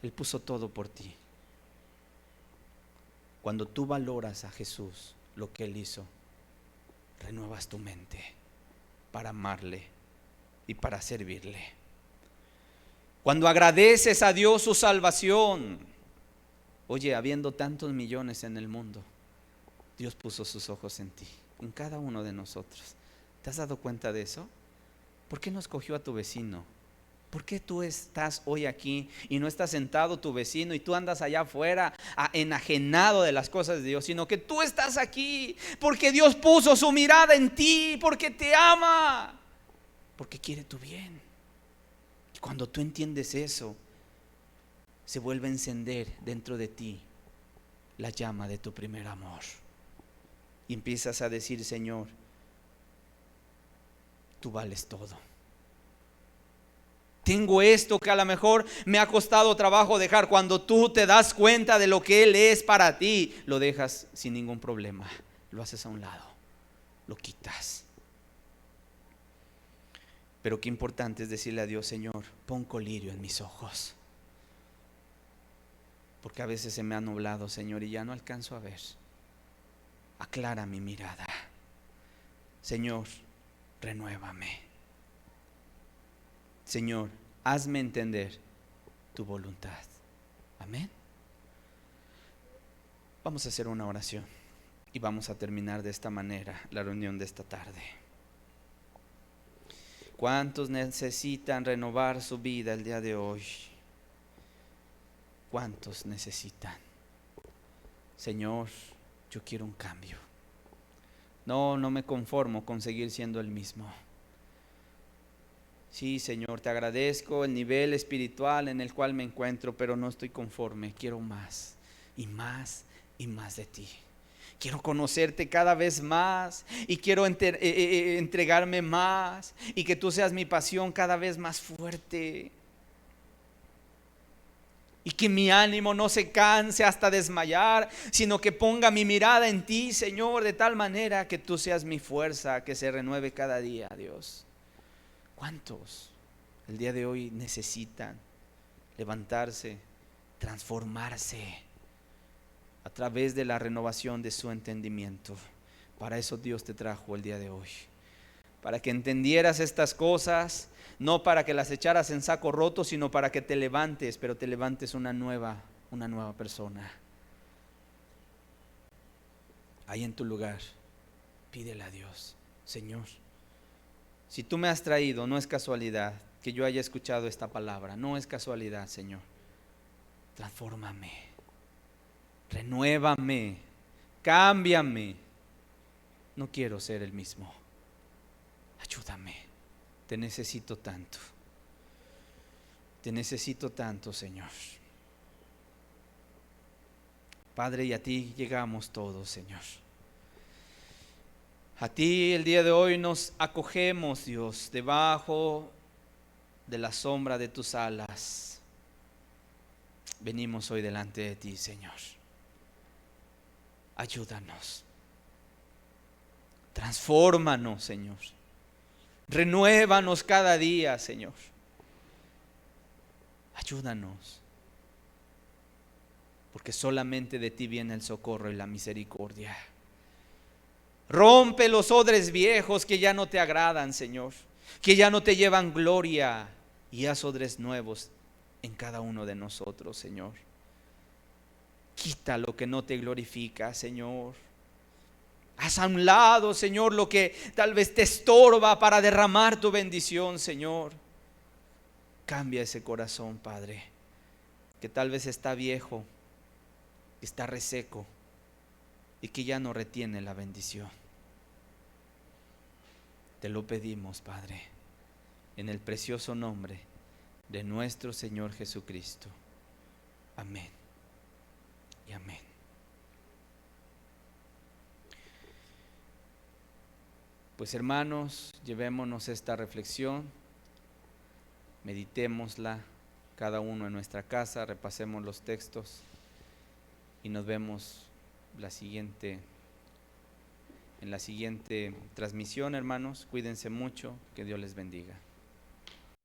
Él puso todo por ti. Cuando tú valoras a Jesús, lo que Él hizo, renuevas tu mente para amarle y para servirle. Cuando agradeces a Dios su salvación, oye, habiendo tantos millones en el mundo, Dios puso sus ojos en ti, en cada uno de nosotros. ¿Te has dado cuenta de eso? ¿Por qué no escogió a tu vecino? ¿Por qué tú estás hoy aquí y no está sentado tu vecino y tú andas allá afuera enajenado de las cosas de Dios? Sino que tú estás aquí porque Dios puso su mirada en ti, porque te ama, porque quiere tu bien. Y cuando tú entiendes eso, se vuelve a encender dentro de ti la llama de tu primer amor. Y empiezas a decir: Señor, tú vales todo. Tengo esto que a lo mejor me ha costado trabajo dejar. Cuando tú te das cuenta de lo que Él es para ti, lo dejas sin ningún problema. Lo haces a un lado, lo quitas. Pero qué importante es decirle a Dios: Señor, pon colirio en mis ojos. Porque a veces se me ha nublado, Señor, y ya no alcanzo a ver. Aclara mi mirada. Señor, renuévame. Señor, hazme entender tu voluntad. Amén. Vamos a hacer una oración y vamos a terminar de esta manera la reunión de esta tarde. ¿Cuántos necesitan renovar su vida el día de hoy? ¿Cuántos necesitan? Señor, yo quiero un cambio. No me conformo con seguir siendo el mismo. Sí, Señor, te agradezco el nivel espiritual en el cual me encuentro, pero no estoy conforme. Quiero más y más y más de ti. Quiero conocerte cada vez más y quiero entregarme más y que tú seas mi pasión cada vez más fuerte. Y que mi ánimo no se canse hasta desmayar, sino que ponga mi mirada en ti, Señor, de tal manera que tú seas mi fuerza, que se renueve cada día, Dios. ¿Cuántos el día de hoy necesitan levantarse, transformarse a través de la renovación de su entendimiento? Para eso Dios te trajo el día de hoy, para que entendieras estas cosas, no para que las echaras en saco roto, sino para que te levantes, pero te levantes una nueva persona. Ahí en tu lugar, pídele a Dios: Señor, si tú me has traído, no es casualidad que yo haya escuchado esta palabra, no es casualidad, Señor. Transfórmame, renuévame, cámbiame. No quiero ser el mismo. Ayúdame, te necesito tanto. Te necesito tanto, Señor. Padre, y a ti llegamos todos, Señor. A ti el día de hoy nos acogemos, Dios, debajo de la sombra de tus alas. Venimos hoy delante de ti, Señor. Ayúdanos. Transfórmanos, Señor. Renuévanos cada día, Señor. Ayúdanos. Porque solamente de ti viene el socorro y la misericordia. Rompe los odres viejos que ya no te agradan, Señor, que ya no te llevan gloria, y haz odres nuevos en cada uno de nosotros, Señor. Quita lo que no te glorifica, Señor. Haz a un lado, Señor, lo que tal vez te estorba para derramar tu bendición, Señor. Cambia ese corazón, Padre, que tal vez está viejo, que está reseco y que ya no retiene la bendición. Te lo pedimos, Padre, en el precioso nombre de nuestro Señor Jesucristo. Amén y amén. Pues hermanos, llevémonos esta reflexión, meditémosla cada uno en nuestra casa, repasemos los textos y nos vemos en la siguiente transmisión, hermanos. Cuídense mucho, que Dios les bendiga.